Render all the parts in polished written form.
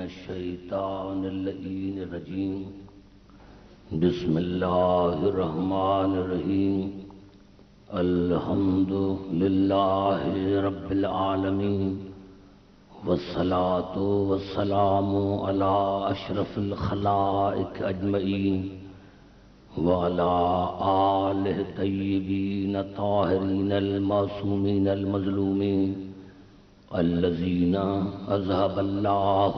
الشیطان اللعین الرجیم بسم اللہ الرحمن الرحیم الحمد للہ رب العالمین والصلاة والسلام علی اشرف الخلائق اجمعین وعلى آلہ طیبین طاہرین المعصومین المظلومین الذین اذهب اللہ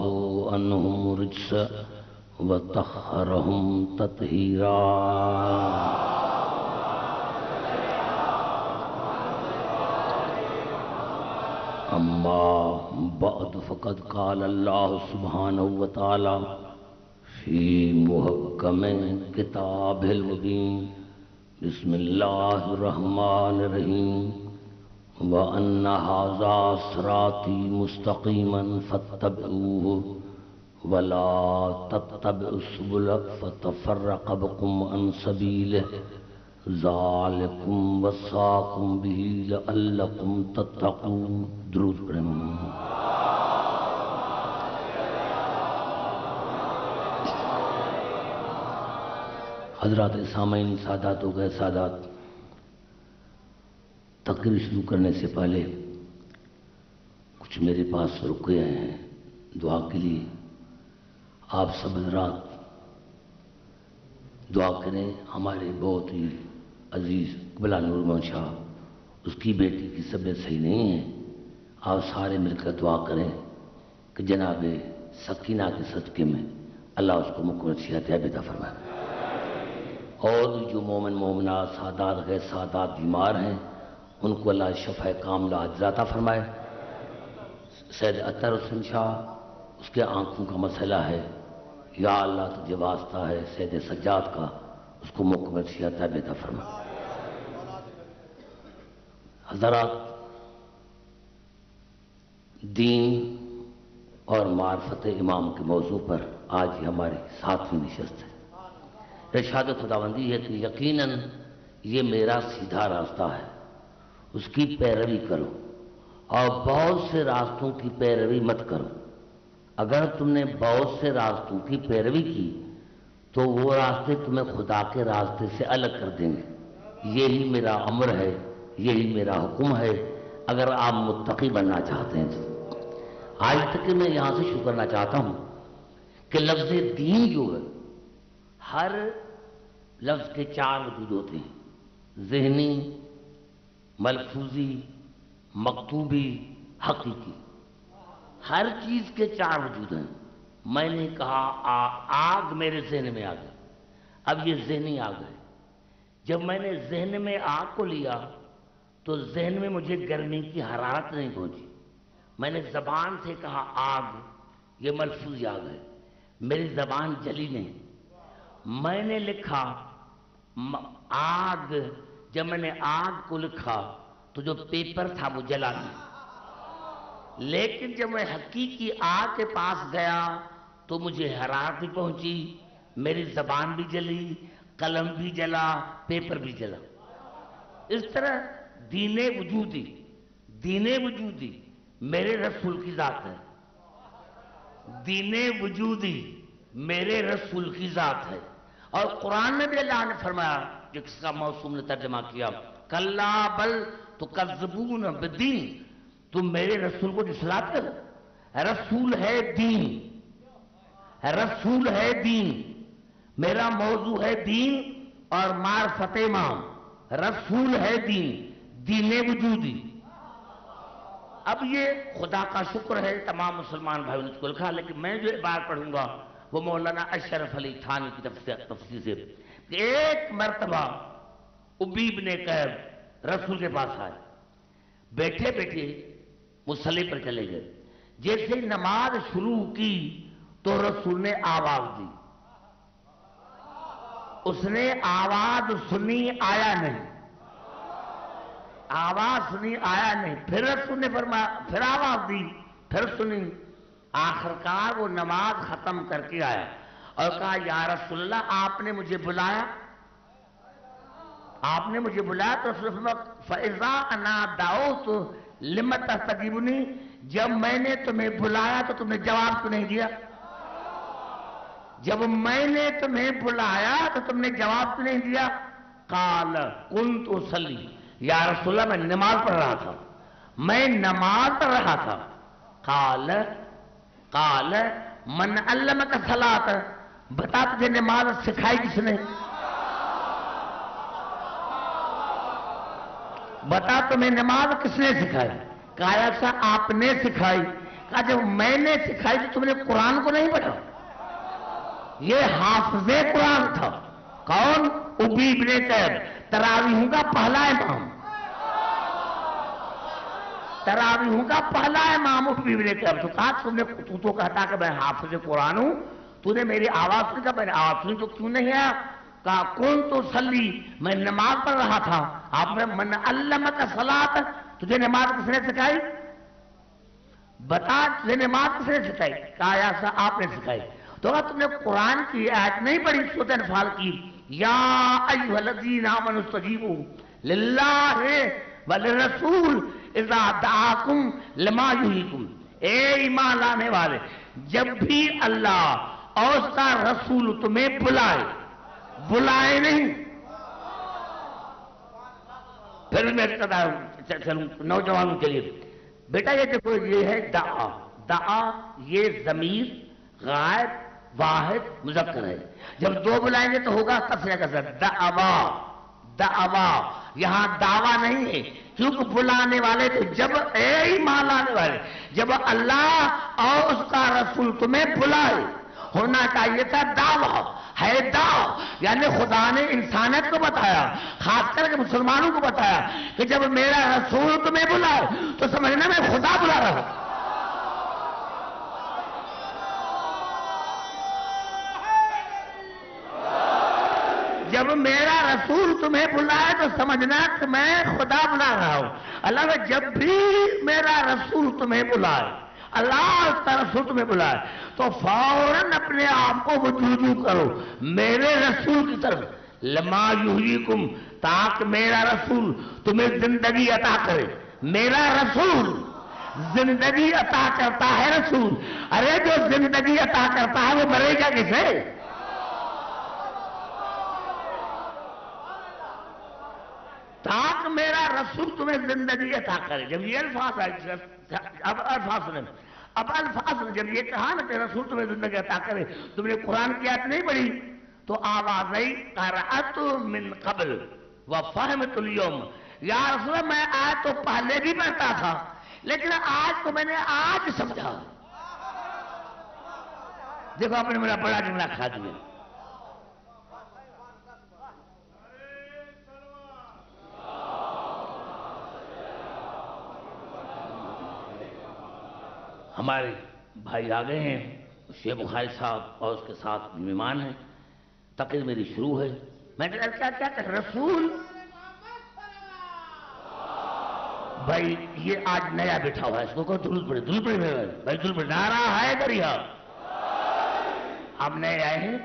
عنہم الرجس وطہرہم تطہیرا اما بعد فقد قال اللہ سبحانہ وتعالی فی محکم کتاب المبین بسم اللہ الرحمن الرحیم وَأَنَّ هَذَا صِرَاطِي مُسْتَقِيمًا فَاتَّبِعُوهُ وَلَا تَتَّبِعُوا السُّبُلَ فَتَفَرَّقَ بِكُمْ عَنْ سَبِيلِهِ ذَلِكُمْ وَصَّاكُمْ بِهِ لَعَلَّكُمْ تَتَّقُونَ درود پڑھیں۔ حضرات سامعین، سادات ہو گئے سادات، تقریر شروع کرنے سے پہلے کچھ میرے پاس رکے ہیں دعا کے لیے۔ آپ سب حضرات دعا کریں۔ ہمارے بہت ہی عزیز قبلہ نور محمد شاہ، اس کی بیٹی کی طبیعت صحیح نہیں ہے، آپ سارے مل کر دعا کریں کہ جناب سکینہ کے صدقے میں اللہ اس کو مکمل صحت عطا فرمائے، اور جو مومن مومنات سادات غیر سادات بیمار ہیں ان کو اللہ شفا کاملہ عطا فرمائے۔ سید اطہر حسین شاہ، اس کے آنکھوں کا مسئلہ ہے، یا اللہ تجھے واسطہ ہے سید سجاد کا، اس کو مکمل صحت عطا فرمائے۔ حضرات، دین اور معرفت امام کے موضوع پر آج ہی ہماری 7ویں نشست ہے۔ ارشاد خداوندی ہے کہ یقیناً یہ میرا سیدھا راستہ ہے، اس کی پیروی کرو اور بہت سے راستوں کی پیروی مت کرو۔ اگر تم نے بہت سے راستوں کی پیروی کی تو وہ راستے تمہیں خدا کے راستے سے الگ کر دیں گے۔ یہی میرا امر ہے، یہی میرا حکم ہے اگر آپ متقی بننا چاہتے ہیں تو۔ آج تک کہ میں یہاں سے شروع کرنا چاہتا ہوں کہ لفظ دین جو ہے، ہر لفظ کے 4 وجود ہوتے ہیں: ذہنی، ملفوظی، مکتوبی، حقیقی۔ ہر چیز کے 4 وجود ہیں۔ میں نے کہا آگ میرے ذہن میں آ گئی، اب یہ ذہنی آگ ہے۔ جب میں نے ذہن میں آگ کو لیا تو ذہن میں مجھے گرمی کی حرارت نہیں پہنچی۔ میں نے زبان سے کہا آگ، یہ ملفوظ آگ ہے، میری زبان جلی نہیں۔ میں نے لکھا آگ، جب میں نے آگ کو لکھا تو جو پیپر تھا وہ جلا نہیں، لیکن جب میں حقیقی آگ کے پاس گیا تو مجھے حرارت بھی پہنچی، میری زبان بھی جلی، قلم بھی جلا، پیپر بھی جلا۔ اس طرح دین وجودی میرے رسول کی ذات ہے، دین وجودی میرے رسول کی ذات ہے۔ اور قرآن میں بھی اللہ نے فرمایا، جس کا موسوم نے ترجمہ کیا، کلا بل تکذبون بالدین، تم میرے رسول کو جھٹلاتے ہو۔ رسول ہے دین، رسول ہے دین، میرا موضوع ہے دین اور معرفت امام۔ رسول ہے دین، دین وجودی۔ اب یہ خدا کا شکر ہے تمام مسلمان بھائیوں نے اس کو لکھا، لیکن میں جو بات پڑھوں گا وہ مولانا اشرف علی تھانوی کی تفسیر سے۔ ایک مرتبہ ابی بن کعب رسول کے پاس آئے، بیٹھے بیٹھے مصلی پر چلے گئے۔ جیسے نماز شروع کی تو رسول نے آواز دی، اس نے آواز سنی، آیا نہیں، آواز سنی آیا نہیں، پھر رسول نے فرمایا، پھر آواز دی، پھر سنی، آخرکار وہ نماز ختم کر کے آیا اور کہا یا رسول اللہ آپ نے مجھے بلایا، آپ نے مجھے بلایا تو رسول اللہ فَإِذَا أَنَا دَعَوْتُ لِمَ تَسْتَجِيبُونِ، جب میں نے تمہیں بلایا تو تم نے جواب تو نہیں دیا۔ جب میں نے تمہیں بلایا تو تم نے جواب کیوں نہیں دیا؟ قال کنت اصلی، یا رسول اللہ میں نماز پڑھ رہا تھا، میں نماز پڑھ رہا تھا۔ قال من علمک الصلاۃ، بتا تجھے نماز سکھائی کس نے؟ بتا تمہیں نماز کس نے سکھائی؟ کہا ایسا آپ نے سکھائی۔ کہا جب میں نے سکھائی تو تم نے قرآن کو نہیں پڑھا؟ یہ حافظ قرآن تھا۔ کون؟ ابی بن کعب، تراویحوں کا پہلا امام، تراویحوں کا پہلا امام ابی بن کعب۔ تو کہا تم نے، تو کہتا کہ میں حافظ قرآن ہوں، تو نے میری آواز سنی؟ کہا میں نے آواز سنی تو کیوں نہیں آیا؟ کہا کون تو صلی، میں نماز پڑھ رہا تھا۔ آپ نے من علمک الصلاۃ، تجھے نماز کس نے سکھائی؟ بتا تجھے نماز کس نے سکھائی؟ کہا ایسا آپ نے سکھائی۔ تو کہا تم نے قرآن کی آیت نہیں پڑھی سورۃ انفال کی، یا ایھا الذین آمنوا استجیبوا للہ وللرسول اذا دعاکم لما یحییکم، اے ایمان لانے والے جب بھی اللہ اور اس کا رسول تمہیں بلائے نہیں۔ پھر میں چلوں نوجوانوں کے لیے، بیٹا یہ دیکھو، یہ ہے دعا۔ دعا یہ ضمیر غائب واحد مذکر ہے، جب دو بلائیں گے تو ہوگا تسنیہ کا صورت دعوا۔ دعوا یہاں دعویٰ نہیں ہے، کیونکہ بلانے والے تو جب اے ایمان لانے والے جب اللہ اور اس کا رسول تمہیں بلائے، ہونا چاہیے تھا دعویٰ، ہے دعویٰ، یعنی خدا نے انسانیت کو بتایا، خاص کر کے مسلمانوں کو بتایا کہ جب میرا رسول تمہیں بلائے تو سمجھنا میں خدا بلا رہا ہوں۔ جب میرا رسول تمہیں بلائے تو سمجھنا کہ میں خدا بلا رہا ہوں۔ اللہ نے جب بھی میرا رسول تمہیں بلائے، اللہ اس کا رسول تمہیں بلائے تو فوراً اپنے آپ کو رجوع کرو میرے رسول کی طرف، لما یحییکم، تاکہ میرا رسول تمہیں زندگی عطا کرے۔ میرا رسول زندگی عطا کرتا ہے رسول، ارے جو زندگی عطا کرتا ہے وہ مرے گا کسے؟ تاکہ میرا رسول تمہیں زندگی عطا کرے۔ جب یہ الفاظ آئے، اب الفاظ سنیں، اب الفاظ جب یہ کہا نا کہ رسول تمہیں زندگی عطا کرے، تم نے قرآن کی آیت نہیں پڑھی تو آواز آئی قرأت من قبل وفہمت اليوم، یا رسول اللہ میں آیت تو پہلے بھی پڑھتا تھا لیکن آج تو میں نے آج سمجھا۔ دیکھو آپ نے میرا بڑا جملہ کھا دیا۔ ہمارے بھائی آ گئے ہیں، شیخ بخاری صاحب اور اس کے ساتھ مہمان ہیں، تقریر میری شروع ہے۔ میں نے کہا کیا کہ رسول بھائی یہ آج نیا بیٹھا ہوا ہے، اس کو کہو درود پڑھے، درود پڑھے بھائی، درود پڑھے، نعرہ ہے دریا۔ آپ نئے آئے ہیں،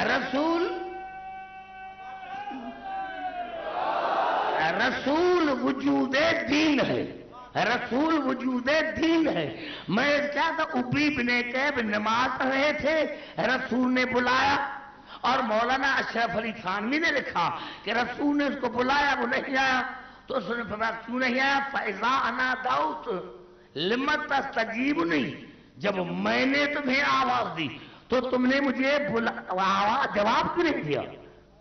رسول وجود دین ہے، رسول وجود دین ہے۔ میں کیا تھا، ابی بن کعب نماز پڑھ رہے تھے، رسول نے بلایا، اور مولانا اشرف علی تھانوی نے لکھا کہ رسول نے اس کو بلایا، وہ نہیں آیا تو اس نے فرمایا کیوں نہیں آیا؟ فَإِذَا أَنَا دَعَوْتُ لِمَ تَسْتَجِيبُونِي، جب میں نے تمہیں آواز دی تو تم نے مجھے جواب کیوں نہیں دیا؟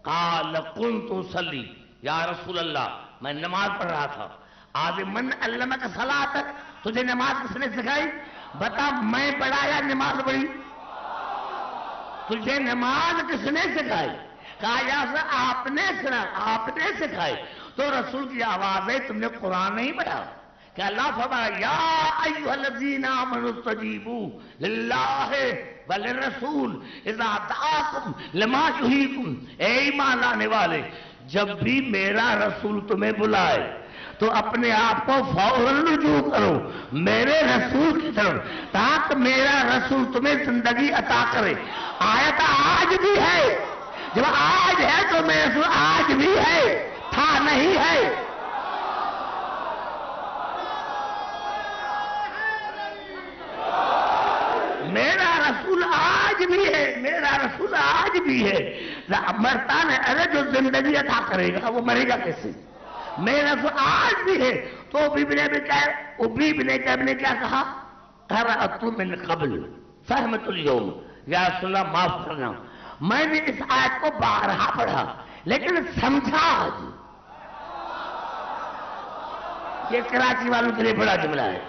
قَالَ كُنْتُ أُصَلِّي، یا رسول اللہ میں نماز پڑھ رہا تھا۔ آج من علمک الصلاۃ، تجھے نماز کس نے سکھائی؟ بتا میں پڑھا یا نماز پڑھی؟ تجھے نماز کس نے سکھائی؟ کہا یا آپ نے سکھائی۔ تو رسول کی آواز ہے، تم نے قرآن نہیں پڑھا کہ اللہ فرمایا یا ایھا الذین آمنوا استجیبوا للہ وللرسول اذا دعاکم لما یحییکم، اے ایمان لانے والے جب بھی میرا رسول تمہیں بلائے تو اپنے آپ کو فوراً رجوع کرو میرے رسول کی طرف، تاکہ میرا رسول تمہیں زندگی عطا کرے۔ آیت آج بھی ہے، جب آج ہے تو میرا رسول آج بھی ہے، تھا نہیں ہے۔ بھی ہے، میرا رسول آج بھی ہے. مرتا ہے، ارے جو زندگی عطا کرے گا وہ مرے گا کیسے؟ میرا رسول آج بھی ہے. تو ابی بن کعب نے کیا کہا؟ قرأت من قبل فہمت اليوم، یا رسول اللہ معاف کرنا، میں نے اس آیت کو بارہا پڑھا لیکن سمجھا آج. یہ کراچی والوں کے لیے بڑا جملہ ہے.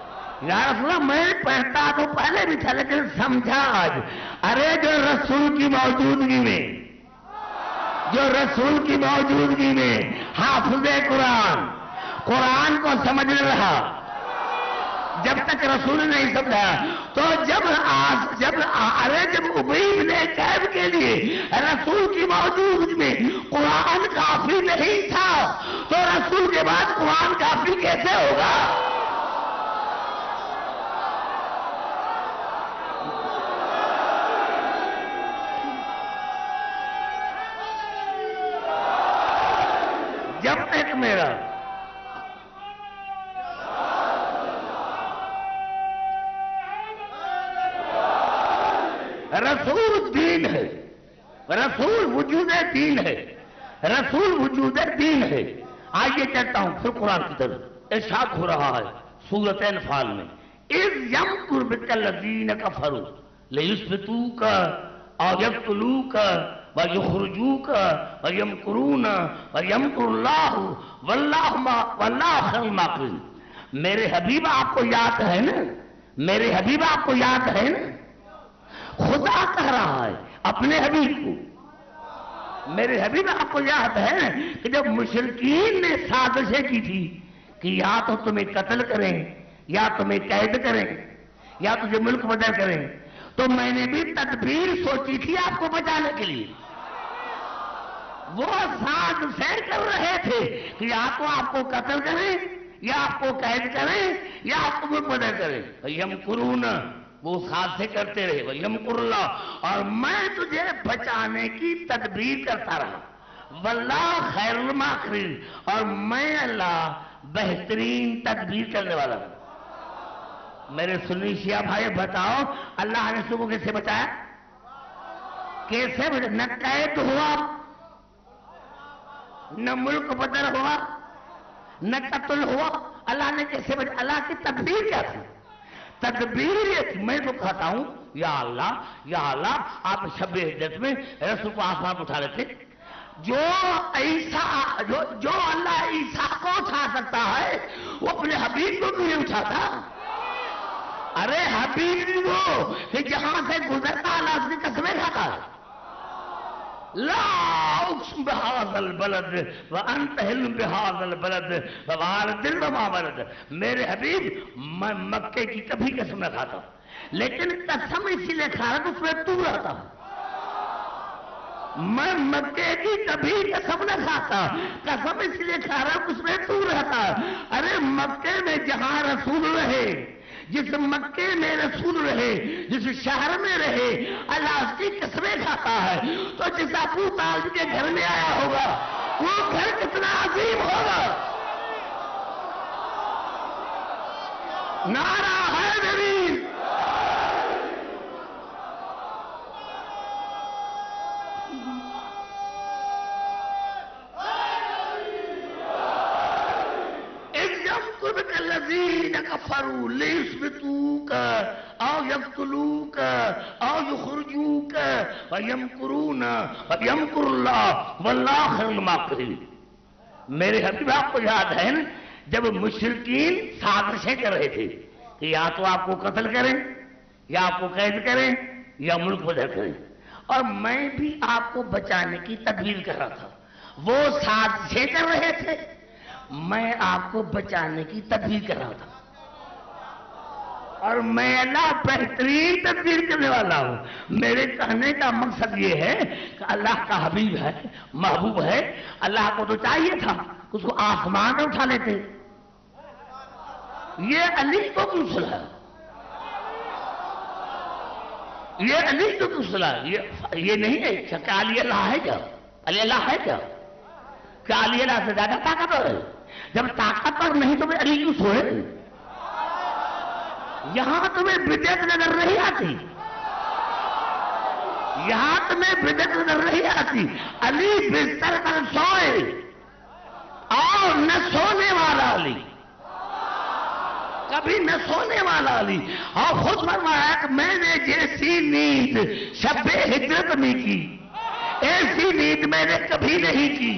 یا رسول اللہ میں پڑھتا تو پہلے بھی تھا لیکن سمجھا آج. ارے جو رسول کی موجودگی میں، جو رسول کی موجودگی میں حافظ قرآن کو سمجھ نہ رہا جب تک رسول نے نہیں سمجھا، تو جب ابی بن کعب کے لیے رسول کی موجودگی میں قرآن کافی نہیں تھا تو رسول کے بعد قرآن کافی کیسے ہوگا؟ جب تک میرا رسول دین ہے، رسول وجود دین ہے، رسول وجود دین ہے. آئیے کہتا ہوں پھر قرآن کی طرف ارشاد ہو رہا ہے سورۃ انفال میں، اذ یمکر بک الذین کفروا لیثبتوک او یقتلوک ویخرجوک ویمکرون ویمکر اللہ واللہ خیر الماکرین. میرے حبیب آپ کو یاد ہے نا، میرے حبیب آپ کو یاد ہے نا. خدا کہہ رہا ہے اپنے حبیب کو، میرے حبیب آپ کو یاد ہے کہ جب مشرکین نے سازشیں کی تھی کہ یا تو تمہیں قتل کریں یا تمہیں قید کریں یا تجھے ملک بدر کریں، تو میں نے بھی تدبیر سوچی تھی آپ کو بچانے کے لیے. وہ سازشیں کر رہے تھے کہ یا تو آپ کو قتل کریں یا آپ کو قید کریں یا آپ کو ملک بدر کریں. یمکرون، وہ سازشیں کرتے رہے. وَيَمْكُرُ اللَّهُ، اور میں تجھے بچانے کی تدبیر کرتا رہا. وَاللَّهُ خَيْرُ الْمَاكِرِينَ، اور میں اللہ بہترین تدبیر کرنے والا ہوں. میرے سنی شیعہ بھائی بتاؤ اللہ نے اس کو کیسے بچایا؟ کیسے بچایا؟ نہ قید ہوا، نہ ملک بدر ہوا، نہ قتل ہوا. اللہ نے کیسے بچایا؟ اللہ کی تدبیر کیا تھی؟ تدبیر یہ تھی. میں تو کہتا ہوں یا اللہ آپ شب ہجرت میں رسول کو آسمان اٹھا لیتے. جو اللہ عیسیٰ کو اٹھا سکتا ہے وہ اپنے حبیب کو بھی نہیں اٹھاتا. ارے حبیب وہ کہ جہاں سے گزرتا اللہ اس کی قسمیں کھاتا ہے. لا اقسم بهذا البلد وانت حل بهذا البلد ووالد وما ولد. میرے حبیب میں مکے کی کبھی قسم نہ کھاتا لیکن قسم اسی لیے کھا رہا اس میں تو رہتا. میں مکے کی کبھی قسم نہ کھاتا، قسم اس لیے کھا رہا اس میں تو رہتا. ارے مکے میں جہاں رسول رہے، جس مکے میں رسول رہے، جس شہر میں رہے، اللہ اس کی قسمیں کھاتا ہے. تو جس ابو طالب کے گھر میں آیا ہوگا وہ گھر کتنا عظیم ہوگا. نعرہ حیدری. الذين كفروا ليثبتوك او يقتلوك او يخرجوك ويمكرون ويمكر الله والله خير الماكرين. میرے حبیب آپ کو یاد ہے نا جب مشرکین سازشیں کر رہے تھے کہ یا تو آپ کو قتل کریں یا آپ کو قید کریں یا ملک بدر کریں، اور میں بھی آپ کو بچانے کی تدبیر کر رہا تھا. وہ سازشیں کر رہے تھے، میں آپ کو بچانے کی تدبیر کر رہا تھا. اور میں اللہ بہترین تدبیر کرنے والا ہوں. میرے کہنے کا مقصد یہ ہے کہ اللہ کا حبیب ہے، محبوب ہے. اللہ کو تو چاہیے تھا اس کو آسمان میں اٹھا لیتے. یہ علی کو کیوں سلا؟ یہ علی کو کیوں سلا؟ یہ نہیں ہے کیا علی اللہ ہے؟ کیا علی اللہ ہے؟ کیا علی اللہ سے زیادہ طاقتور ہے؟ جب طاقتور نہیں تو علی کیوں سوئے؟ یہاں تمہیں بدعت نظر نہیں آتی؟ یہاں تمہیں بدعت نظر نہیں آتی. علی بستر پر سوئے اور نہ سونے والا علی، کبھی نہ سونے والا علی. اور خود فرمایا کہ میں نے جیسی نیند شب ہجرت میں کی ایسی نیند میں نے کبھی نہیں کی.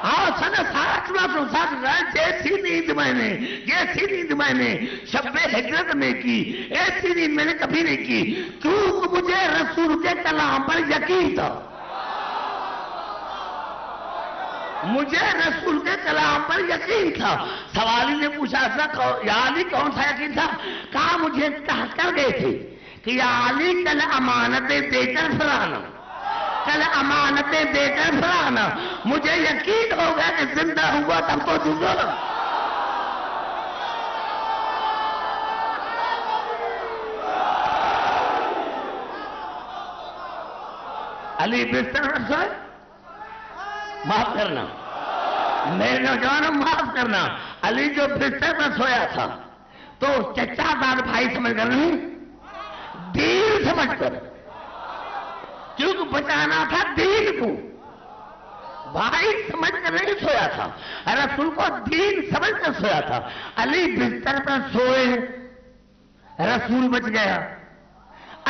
اور جیسی نیند میں نے شب ہجرت میں کی ایسی نیند میں نے کبھی نہیں کی، کیونکہ مجھے رسول کے کلام پر یقین تھا. مجھے رسول کے کلام پر یقین تھا. سوالی نے پوچھا تھا یا علی کون سا یقین تھا؟ کہا مجھے کہا کر گئے تھے کہ یا علی کل امانتیں دے کر پھرانا، کل امانتیں دے کر پھرانا. مجھے یقین ہو گیا کہ زندہ ہوا تب تو دوں گا. علی بستر پر سوئے، معاف کرنا میرے نوجوانوں، معاف کرنا. علی جو بستر پر سویا تھا تو چچا داد بھائی سمجھ کر نہیں، دین سمجھ کر، کیونکہ بچانا تھا دین کو. بھائی سمجھ کر نہیں سویا تھا، رسول کو دین سمجھ کر سویا تھا. علی بستر پر سوئے، رسول بچ گیا.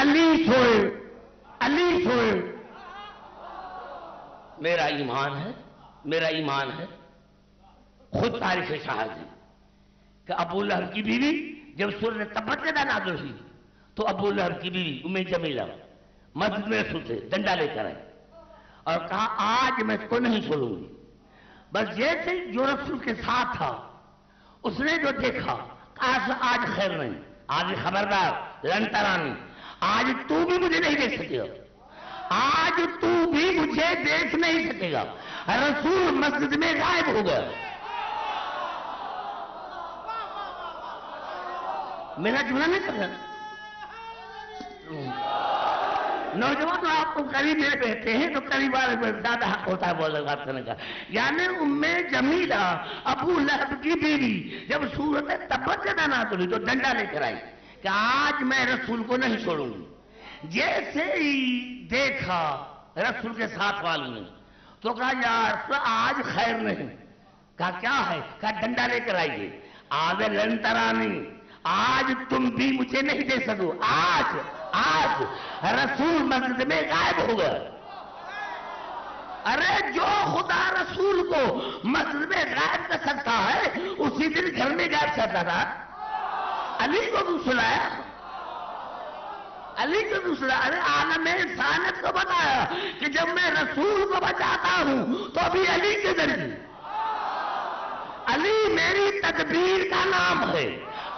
علی سوئے، علی سوئے. میرا ایمان ہے، میرا ایمان ہے، خود تاریخ شاہد ہے کہ ابو لہب کی بیوی جب سورۃ تبت یدا نازل ہوئی تو ابو لہب کی بیوی ام جمیلہ مسجد میں رسول سے ڈنڈا لے کر آئے اور کہا آج میں اس کو نہیں چھوڑوں گی. بس جیسے جو رسول کے ساتھ تھا اس نے جو دیکھا کہا آج خیر نہیں، آج خبردار لنٹرانی، آج تو بھی مجھے نہیں دیکھ سکے گا، آج تو بھی مجھے دیکھ نہیں سکے گا. رسول مسجد میں غائب ہو گیا. میرا جملہ نہیں پڑھا. نوجوان آپ کو قریب میں بیٹھتے ہیں تو قریب والے زیادہ حق ہوتا ہے بولنے بات کرنے کا. یعنی ام جمیلہ ابو لہب کی بیوی جب سورۃ تبت یدا نازل ہوئی تو ڈنڈا لے کر آئی کہ آج میں رسول کو نہیں چھوڑوں گی. جیسے ہی دیکھا رسول کے ساتھ والوں نے تو کہا یا رسول آج خیر نہیں. کہا کیا ہے؟ کہا ڈنڈا لے کر آئیے. آج لنترانی، آج تم بھی مجھے نہیں دے سکو. آج رسول مسجد میں غائب ہو گیا. ارے جو خدا رسول کو مسجد میں غائب کر سکتا ہے اسی دن گھر میں غائب کرتا تھا. علی کو بھی سلایا، علی کو دوسرا. ارے عالم انسانیت کو بتایا کہ جب میں رسول کو بچاتا ہوں تو ابھی علی کے ذریعے. علی میری تدبیر کا نام ہے،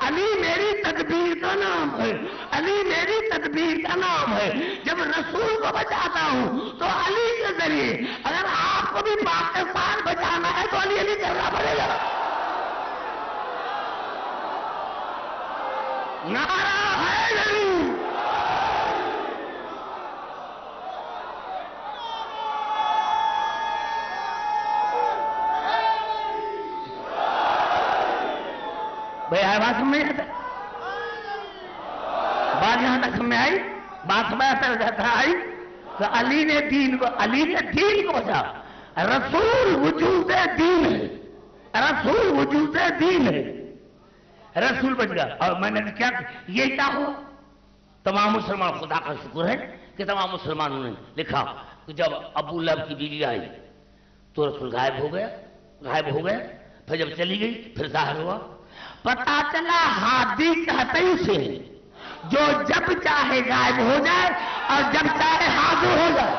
علی میری تدبیر کا نام ہے، علی میری تدبیر کا نام ہے. جب رسول کو بچاتا ہوں تو علی کے ذریعے. اگر آپ کو بھی پاکستان بچانا ہے تو علی علی کرنا پڑے گا. نعرہ حیدری. بات سمجھ آتا، بات یہاں تک سمجھ آئی، بات سمجھ آئی کہ علی نے دین کو بچا. رسول وجود دین ہے، رسول وجود دین ہے. رسول بچ گیا. اور میں نے کیا یہ کیا ہوا؟ تمام مسلمان، خدا کا شکر ہے کہ تمام مسلمانوں نے لکھا کہ جب ابو لہب کی بیوی آئی تو رسول غائب ہو گیا. پھر جب چلی گئی پھر ظاہر ہوا. پتا چلا ہادی کہتے اسے جو جب چاہے غائب ہو جائے اور جب چاہے حاضر ہو جائے.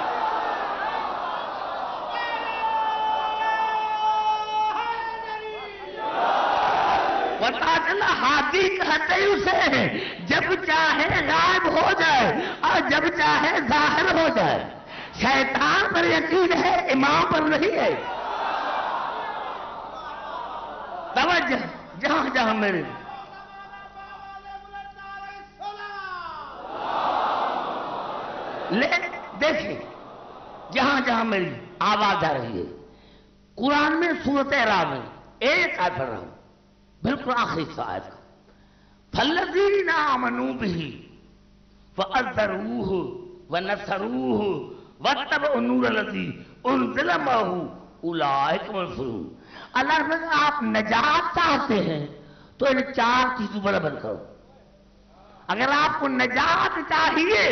پتا چلا ہادی کہتے اسے جب چاہے غائب ہو جائے اور جب چاہے ظاہر ہو جائے. شیطان پر یقین ہے، امام پر نہیں ہے. توجہ، جہاں جہاں میرے دیکھیں، جہاں جہاں میری آواز آ رہی ہے قرآن میں سورۃ اعراف میں ایک آیت پڑھ رہا ہوں، بالکل آخری آیت کا. فَالَّذِينَ آمَنُوا بِهِ فَأَذَّرُوهُ ونصروہ واتبعوا النور الذی انزل معہ اولئک هم المفلحون۔ اللہ نے کہا آپ نجات چاہتے ہیں تو ان 4 چیزوں پر عمل کرو۔ اگر آپ کو نجات چاہیے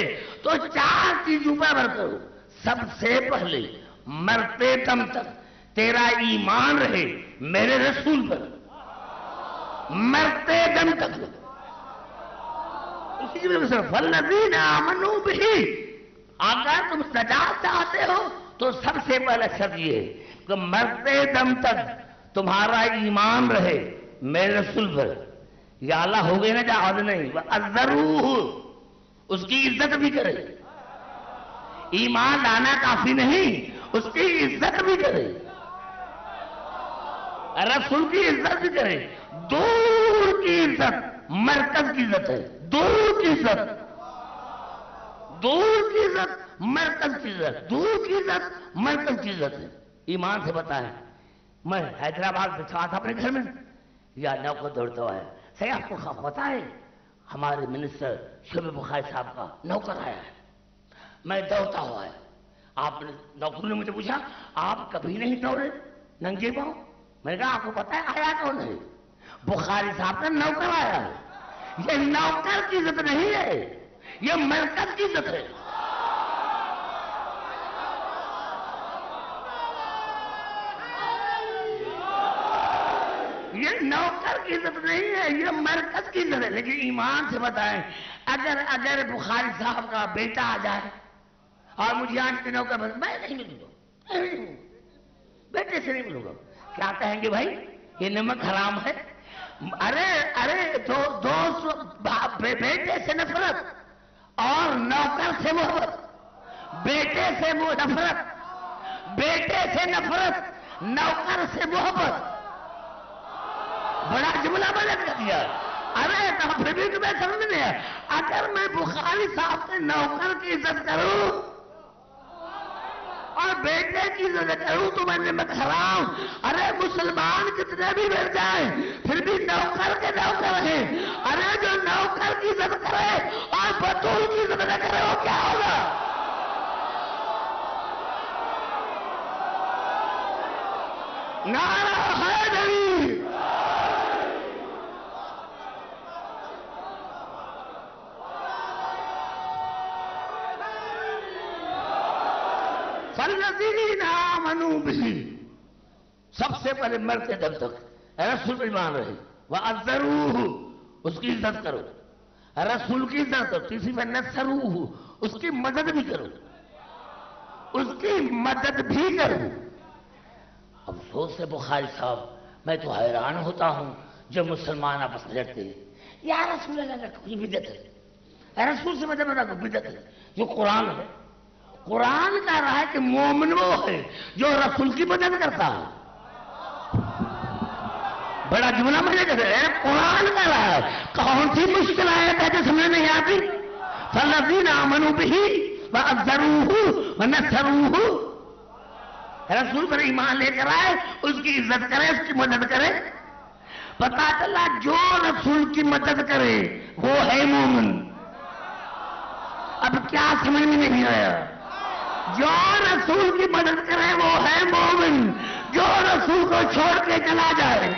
تو 4 چیزوں پر عمل کرو۔ سب سے پہلے مرتے دم تک تیرا ایمان رہے میرے رسول پر، مرتے دم تک۔ اسی وجہ سے فالذین آمنوا بہ، اگر تم نجات چاہتے ہو تو سب سے پہلا شرط یہ ہے کہ مرتے دم تک تمہارا ایمان رہے میرے رسول پر۔ یا اللہ ہو گئی نا جہاد نہیں، وَأَذَّرُوهُ، اس کی عزت بھی کرے۔ ایمان لانا کافی نہیں، اس کی عزت بھی کرے، رسول کی عزت بھی کرے۔ دور کی عزت مرکز کی عزت ہے، دور کی عزت، دور کی عزت مرکز کی عزت، دور کی عزت مرکز کی عزت ہے۔ ایمان سے بتائیں، میں حیدرآباد سے تھا اپنے گھر میں، یا نوکر دوڑتا ہوا ہے، صحیح آپ کو پتا ہے ہمارے منسٹر شعیب بخاری صاحب کا نوکر آیا ہے، میں دوڑتا ہوا ہے۔ آپ نے نوکر نے مجھے پوچھا آپ کبھی نہیں دوڑے ننگے پاؤں؟ میں نے کہا آپ کو پتا ہے آیا کون ہے؟ بخاری صاحب کا نوکر آیا ہے۔ یہ نوکر کی عزت نہیں ہے، یہ مرکز کی عزت ہے۔ یہ نوکر کی عزت نہیں ہے، یہ مرکز کی عزت ہے۔ لیکن ایمان سے بتائیں، اگر بخاری صاحب کا بیٹا آ جائے اور مجھے آج کے نوکر بس میں نہیں ملوں گا، بیٹے سے نہیں ملوں گا، کیا کہیں گے بھائی یہ نمک حرام ہے؟ ارے بیٹے سے نفرت اور نوکر سے محبت، بیٹے سے نفرت، بیٹے سے نفرت، نوکر سے محبت، بڑا جملہ میں نے کر دیا۔ ارے پھر بھی تمہیں سمجھ نہیں ہے، اگر میں بخاری صاحب کے نوکر کی عزت کروں اور بیٹے کی عزت کروں تو میں نمک حرام۔ ارے مسلمان کتنے بھی مر جائیں پھر بھی نوکر کے نوکر ہیں۔ ارے جو نوکر کی عزت کرے اور بطول کی عزت نہ کرے وہ کیا ہوگا؟ نعرہ حیدری، فالذین آمنوا بہ، سب سے پہلے مرتے دم تک رسول پر ایمان رہے، وَأَذَّرُوهُ، اس کی عزت کرو، رسول کی عزت کرو، تیسری پر نصروہ، اس کی مدد بھی کرو، اس کی مدد بھی کرو۔ افسوس ہے بخاری صاحب، میں تو حیران ہوتا ہوں جب مسلمان آپس میں لڑتے ہیں، یا رسول اللہ کا کوئی بدعت ہے، رسول سے مدد نہ کوئی بدعت ہے۔ جو قرآن ہے، قرآن کہہ رہا ہے کہ مومن وہ ہے جو رسول کی مدد کرتا ہے۔ بڑا جملہ میں نے کہا ہے، قرآن کہہ رہا ہے۔ کون سی مشکل آیت ہے جو سمجھ نہیں آتی؟ فالذین آمنوا بہ وعزروہ ونصروہ، رسول پر ایمان لے کر آئے، اس کی عزت کرے، اس کی مدد کرے۔ پتا چلا جو رسول کی مدد کرے وہ ہے مومن۔ اب کیا سمجھ میں نہیں آیا؟ جو رسول کی مدد کرے وہ ہے مومن، جو رسول کو چھوڑ کے چلا جائے۔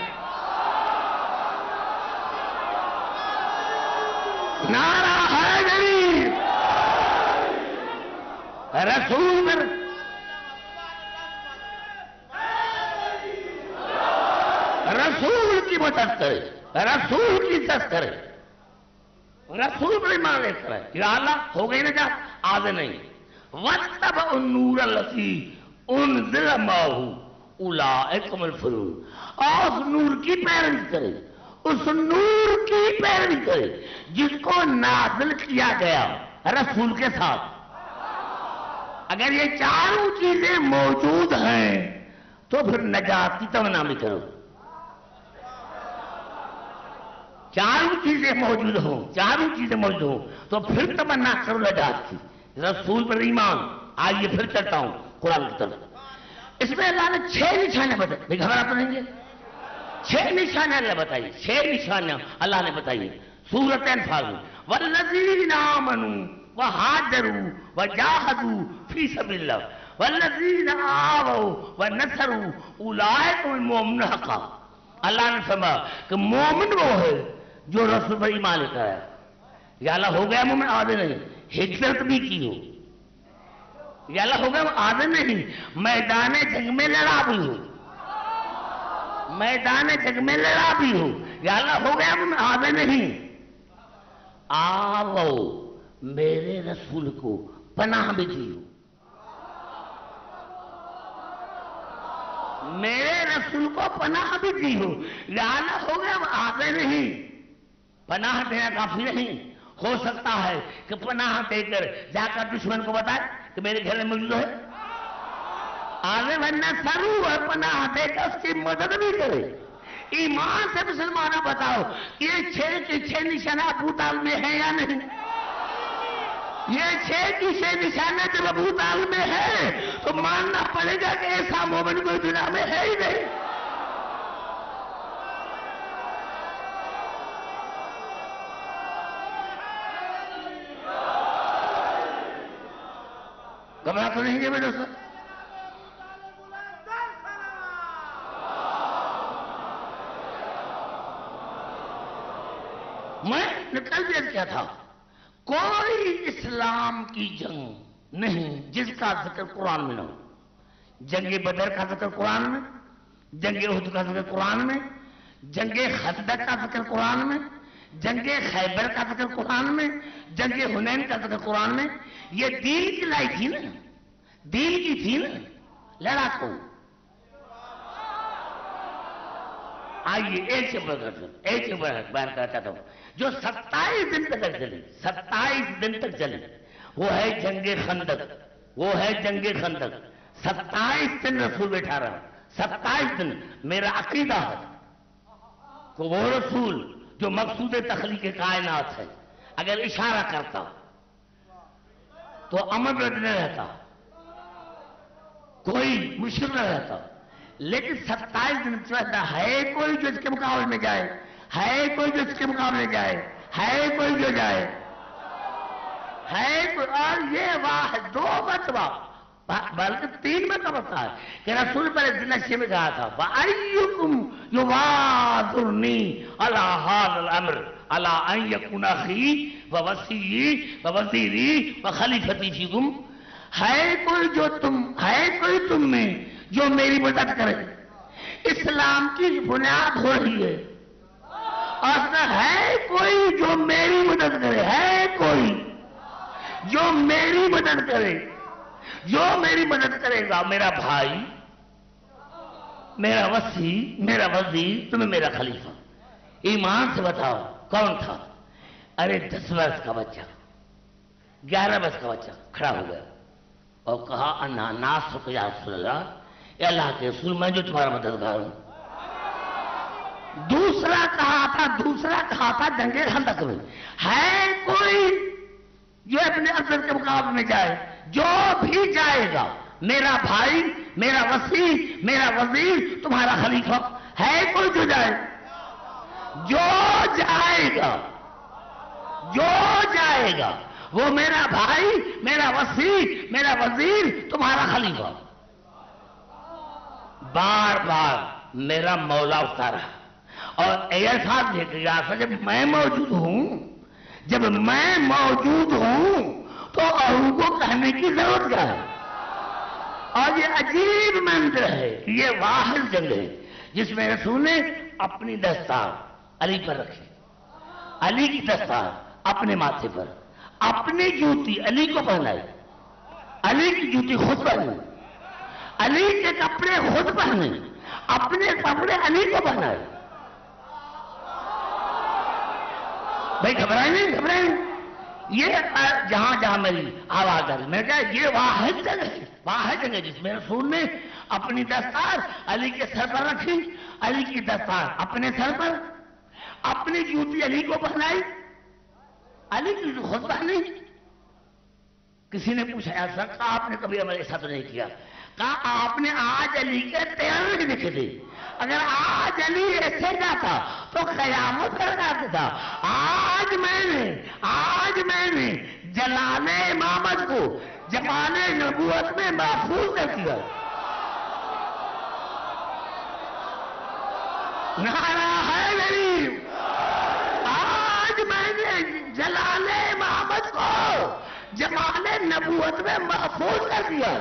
نعرہ حیدری، رسول پر رسول کی مدد کرے، رسول کی عزت کرے، رسول پر ایمان لے کر آئے۔ یا اللہ ہو گئی نا جا آدھے نہیں، وَاتَّبَعُوا النُّورَ الَّذِي أُنزِلَ مَعَهُ أُولَئِكَ هُمُ الْمُفْلِحُونَ، اور اس نور کی پیروی کرے، اس نور کی پیروی کرے جس کو نازل کیا گیا رسول کے ساتھ۔ اگر یہ چاروں چیزیں موجود ہیں تو پھر نجات کی تمنا بھی کرو۔ چاروں چیزیں موجود ہوں، چاروں چیزیں موجود ہوں تو پھر تمنا کرو نجات کی، رسول پر ایمان۔ آئیے پھر چلتا ہوں قرآن کی طرف۔ اس میں اللہ نے 6 نشانیاں بتائی، گھبراتے نہیں گے؟ 6 نشانیاں اللہ بتائیے، 6 نشانیاں اللہ نے بتائی سورۃ انفال میں۔ والذین آمنوا وہاجروا وجاہدوا فی سبیل اللہ والذین آووا ونصروا اولئک هم المؤمنون حقا. اللہ نے فرمایا کہ مومن وہ ہے جو رسول پر ایمان لے کر آیا. یا اللہ ہو گیا مومن آدھے نہیں، ہجرت بھی کی ہو. یا اللہ ہو گیا آدھے نہیں، میدان جنگ میں لڑا بھی ہو، میدان جنگ میں لڑا بھی ہو. یا اللہ ہو گیا مومن آدھے نہیں. آو میرے رسول کو پناہ بھی دی ہو، میرے رسول کو پناہ بھی دی ہو. لہذا ہو گیا وہ آگے نہیں. پناہ دینا کافی نہیں، ہو سکتا ہے کہ پناہ دے کر جا کر دشمن کو بتائے کہ میرے گھر میں موجود ہے. آگے ورنہ سرو ہے، پناہ دے کر اس کی مدد بھی کرے. ایمان سے مسلمانوں بتاؤ یہ 6 کے 6 نشانہ ابو طالب میں ہے یا نہیں؟ یہ 6 کی 6 نشانہ جب ابو طالب میں ہے تو ماننا پڑے گا کہ ایسا مومن کوئی دنیا میں ہے ہی نہیں. گھبرا تو نہیں گے میرے دوست؟ میں نکل دیا کیا تھا، کوئی اسلام کی جنگ نہیں جس کا ذکر قرآن میں نہ ہو. جنگ بدر کا ذکر قرآن میں، جنگ احد کا ذکر قرآن میں، جنگ خندق کا ذکر قرآن میں، جنگ خیبر کا ذکر قرآن میں، جنگ حنین کا ذکر قرآن میں. یہ دین کی لائی تھی نا، دین کی تھی نا، لڑا کو. آئیے ایک سے بیان کرنا چاہتا ہوں جو 27 دن تک چلی، 27 دن تک چلی، وہ ہے جنگ خندق. وہ ہے جنگ خندق. 27 دن رسول بیٹھا رہا. 27 دن. میرا عقیدہ ہے کہ وہ رسول جو مقصود تخلیق کائنات ہے اگر اشارہ کرتا تو امر نہ رہتا، کوئی مشکل نہ رہتا. لیکن 27 دن چلتا ہے کوئی جو اس کے مقابلے میں جائے، ہے کوئی جو اس کے مقابلے جائے، ہے کوئی جو جائے، ہے کوئی. اور یہ واحد 2 مرتبہ بلکہ 3 مرتبہ ہے کہ رسول پر نشے میں کہا تھا وَأَيُّكُمْ يُوَاذُرْنِي عَلَىٰ هَذَا الْأَمْرِ عَلَىٰ أَنْ يَكُونَ أَخِي وَوَصِيِّي وَوَزِيرِي وَخَلِيفَتِي فِيكُمْ. ہے کوئی تم میں جو میری مدد کرے. اسلام کی بنیاد ہو رہی ہے اور ہے کوئی جو میری مدد کرے. ہے کوئی جو میری مدد کرے. جو میری مدد کرے گا میرا بھائی، میرا وصی، میرا وزیر، تمہیں میرا خلیفہ. ایمان سے بتاؤ کون تھا؟ ارے 10 برس کا بچہ، 11 برس کا بچہ کھڑا ہو گیا اور کہا انا ناصرک یا رسول اللہ، اے اللہ کے رسول میں جو تمہارا مددگار ہوں. دوسرا کہا تھا جنگ خندق میں ہے کوئی جو اپنے افضل کے مقابلے میں جائے. جو بھی جائے گا میرا بھائی، میرا وصی، میرا وزیر، تمہارا خلیفہ. ہے کوئی جو جائے؟ جو جائے گا وہ میرا بھائی، میرا وصی، میرا وزیر، تمہارا خلیفہ. بار بار میرا مولا اتارا اور ایسا دیکھ گیا جب میں موجود ہوں تو اور کو کہنے کی ضرورت کیا ہے. اور یہ عجیب منظر ہے، یہ واحد جنگ ہے جس میں رسول نے اپنی دستار علی پر رکھی، علی کی دستار اپنے ماتھے پر، اپنی جوتی علی کو پہنائی، علی کی جوتی خود پہنی، علی کے کپڑے خود پہنے، اپنے کپڑے علی کو پہنائے. بھائی گھبرائیں نہیں. یہ جہاں میری آواز آ رہی میں کہا یہ واحد جگہ ہے جس میں رسول نے اپنی دستار علی کے سر پر رکھی، علی کی دستار اپنے سر پر، اپنی جوتی علی کو پہنائی، علی کی جوتی خود پہنی. کسی نے پوچھا ایسا آپ نے کبھی ہمارے ساتھ نہیں کیا؟ کہا آپ نے آج علی کے 13 نہیں لکھے تھے، اگر آج علی ایسے جاتا تو قیامت کر جاتا تھا۔ آج میں نے جلال امامت کو جمال نبوت میں محفوظ کر دیا۔ نعرہ حیدری، آج میں نے جلال امامت کو جمال نبوت میں محفوظ کر دیا۔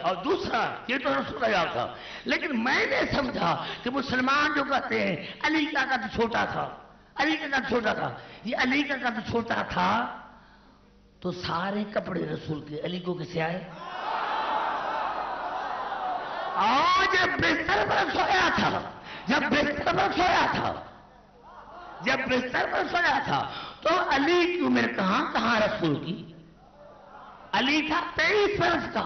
اور دوسرا، یہ تو رسول اللہ تھا، لیکن میں نے سمجھا کہ مسلمان جو کہتے ہیں علی کا قد چھوٹا تھا، یہ علی کا قد چھوٹا تھا تو سارے کپڑے رسول کے علی کو کسے آئے؟ اور جب بستر پر سویا تھا تو علی کی عمر کہاں رسول کی؟ علی تھا 23 برس کا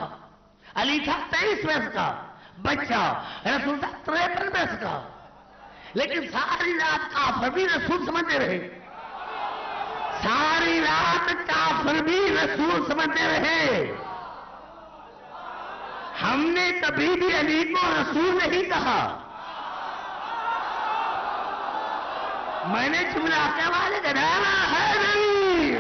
بچہ، رسول تھا 53 برس کا، لیکن ساری رات کافر بھی رسول سمجھتے رہے۔ ہم نے کبھی بھی علی کو رسول نہیں کہا۔ میں نے جملہ کے والے کا نعرہ حیدری،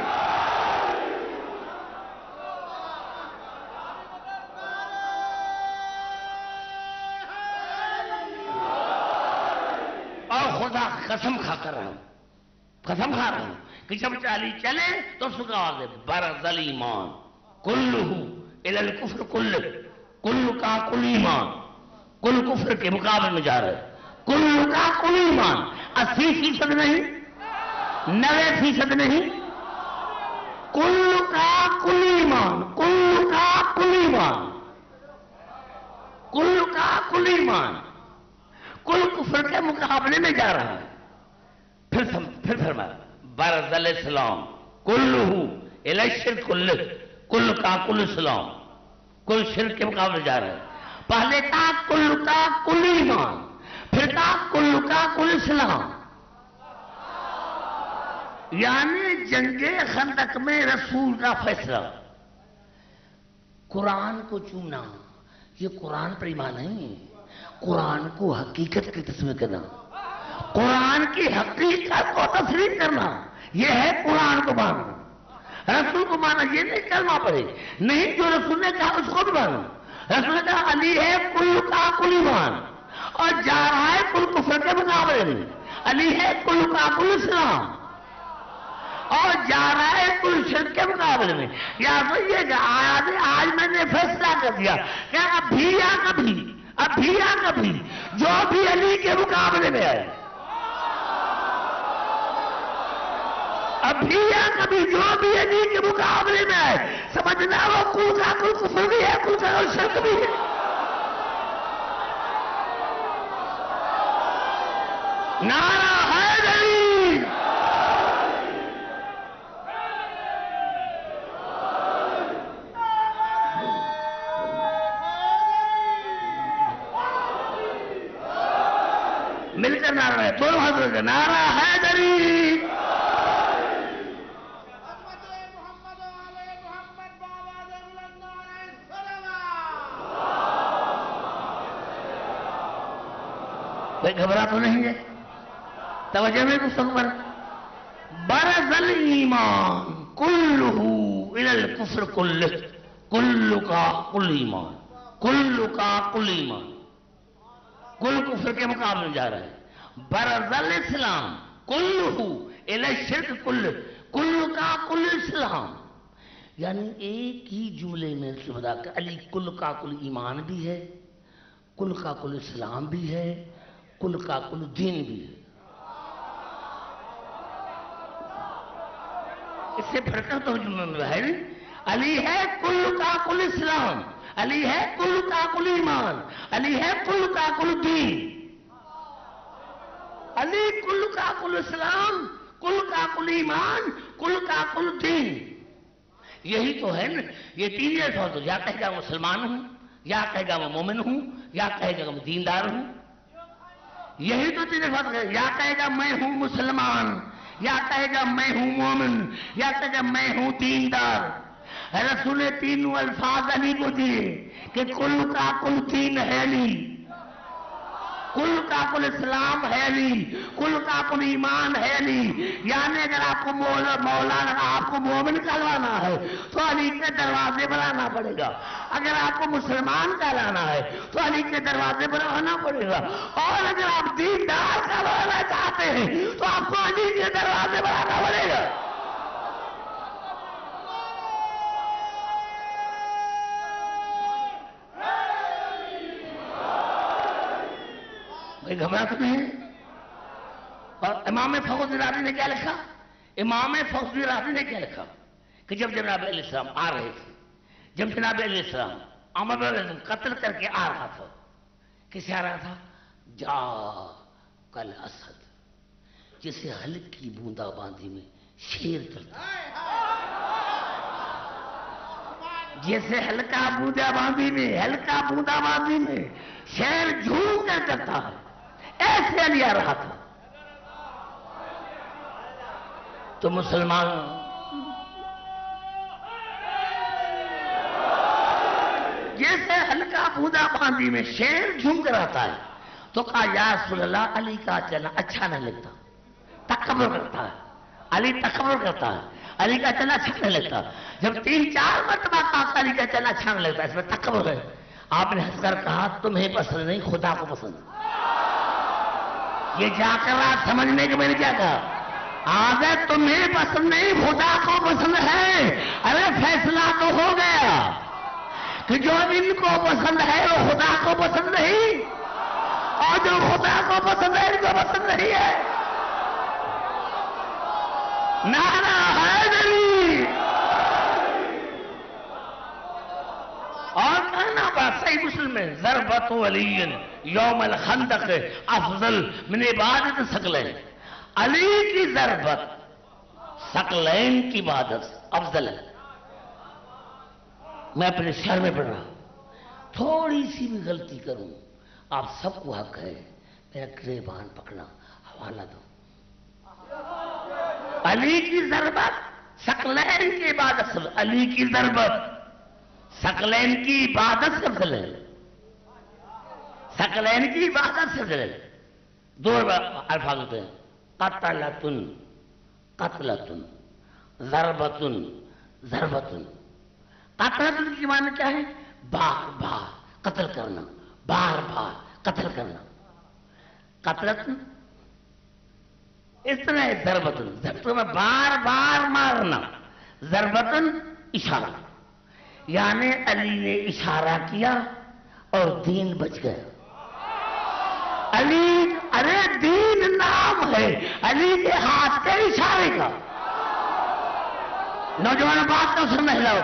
اور خدا قسم کھا رہا ہوں کہ جب علی چلے تو اس کا آواز ہے برز الایمان کلہ الی الکفر کل کا کل ایمان، کل کفر کے مقابل میں جا رہا ہے، کل کا کل ایمان، 80% نہیں، 90% نہیں، کل کا کل ایمان، کل کفر کے مقابلے میں جا رہا ہے۔ پھر فرمایا برز الاسلام کلہ الی الشرک کل کا کل اسلام، کل شرک کے مقابلے جا رہا ہے۔ پہلے کا کل کا کل ایمان، پھر کا کل اسلام۔ یعنی جنگ خندق میں رسول کا فیصلہ، قرآن کو چومنا، یہ قرآن پر ایمان نہیں، قرآن کو حقیقت کی تسلیم کرنا، قرآن کی حقیقت کو تسلیم کرنا، یہ ہے قرآن کو ماننا۔ رسول کو مانا یہ نہیں کلمہ پڑھے، نہیں، جو رسول نے کہا اس کو بھی مانو۔ رسول نے کہا علی ہے کل کا کل ایمان، اور جا رہا ہے کل کفر کے مقابلے میں، علی ہے کل کا کل اسلام، اور جا رہا ہے کل شرک کے مقابلے میں۔ یا تو یہ کہ آج میں نے فیصلہ کر دیا کہ ابھی یا کبھی جو بھی علی کے مقابلے میں آئے، ابھی یا کبھی جو بھی علی کے مقابلے میں آئے، سمجھنا وہ کل کا کل کفر بھی ہے، کل کا کل شرک بھی ہے۔ نعرہ حیدری، مل کر نعرہ ہے، دونوں حضرت کا نعرہ حیدری۔ گھبرا تو نہیں ہے؟ توجہ میں کچھ پر برز الایمان کلہ الی الکفر کل کا کل ایمان، کل کفر کے مقابلے میں جا رہا ہے۔ برز الاسلام کلہ الی الشرک کل کا کل اسلام، یعنی ایک ہی جملے میں سمجھا کہ علی کل کا کل ایمان بھی ہے، کل کا کل اسلام بھی ہے، کل کا کل دین بھی ہے۔ اس سے پھر تو جملہ میں ہے نہیں، علی ہے کل کا کل اسلام، علی ہے کل کا کل ایمان، علی ہے کل کا کل دین، علی کل کا کل اسلام، کل کا کل ایمان، کل کا کل دین۔ یہی تو ہے نا، یہ تین الفاظ، یا کہے گا مسلمان ہوں، یا کہے گا میں مومن ہوں، یا کہے گا میں دیندار ہوں۔ یہی تو تین الفاظ ہے، یا کہے گا میں ہوں مسلمان، یا کہے گا میں ہوں مومن، یا کہے گا میں ہوں دیندار۔ رسول نے تینوں الفاظ علی کو دیے کہ کل کا کل تین ہے علی، کل کا کل اسلام ہے علی، کل کا کل ایمان ہے علی. یعنی اگر آپ کو مولانا آپ کو مومن کہلانا ہے تو علی کے دروازے پر آنا پڑے گا، اگر آپ کو مسلمان کہلانا ہے تو علی کے دروازے پر آنا پڑے گا، اور اگر آپ دیندار کہلانا چاہتے ہیں تو آپ کو علی کے دروازے پر آنا پڑے گا. گھبراہٹ میں ہے. اور امام فخر رازی نے کیا لکھا؟ امام فخر رازی نے کیا لکھا کہ جب جناب علیہ السلام آ رہے تھے، جب جناب علیہ السلام عمر علیہ السلام قتل کر کے آ رہا تھا، کسے آ رہا تھا؟ جا کل اسد، جسے حلق کی بوندا باندھی میں شیر چلتا ہے، جیسے ہلکا بوندا باندھی میں شیر جھوم کر کرتا ہے، ایسے علی آ رہا تھا. تو مسلمان جیسے ہلکا بوندا باندھی میں شیر جھوم کر آتا ہے. تو کہا یا رسول اللہ علی کا چلنا اچھا نہیں لگتا، تکبر کرتا ہے، علی تکبر کرتا ہے، علی کا چلنا اچھا نہیں لگتا. جب 3-4 مرتبہ کہا علی کا چلنا اچھا نہیں لگتا، اس میں تکبر ہے. آپ نے ہنس کر کہا تمہیں پسند نہیں، خدا کو پسند. یہ جا کر آپ سمجھنے کے میں نے کیا کہا؟ آگے تمہیں پسند نہیں، خدا کو پسند ہے. ارے فیصلہ تو ہو گیا کہ جو ان کو پسند ہے وہ خدا کو پسند نہیں، اور جو خدا کو پسند ہے ان کو پسند نہیں ہے. نعرہ حیدری. اور کہنا بات صحیح مسلم میں ضربت علی یوم الخندق افضل من عبادت ثقلین، علی کی ضربت ثقلین کی عبادت افضل ہے. میں اپنے شہر میں پڑھ رہا ہوں، تھوڑی سی بھی غلطی کروں آپ سب کو حق ہے میرا گریبان پکڑنا، حوالہ دو. علی کی ضربت ثقلین کی عبادت، علی کی ضربت ثقلین کی عبادت سے افضل ہے، ثقلین کی عبادت سے افضل ہے. 2 الفاظ ہوتے ہیں، قتلتن قتلتن، ضربتن ضربتن. قتلتن کی معنی کیا ہے؟ بار بار قتل کرنا، بار بار قتل کرنا. قتلتن اس طرح ہے، ضربتن ضربتن میں بار بار مارنا، ضربتن اشارہ. یعنی علی نے اشارہ کیا اور دین بچ گیا. علی، ارے دین نام ہے علی کے ہاتھ کے اشارے کا. نوجوان بات کو سمجھ لو،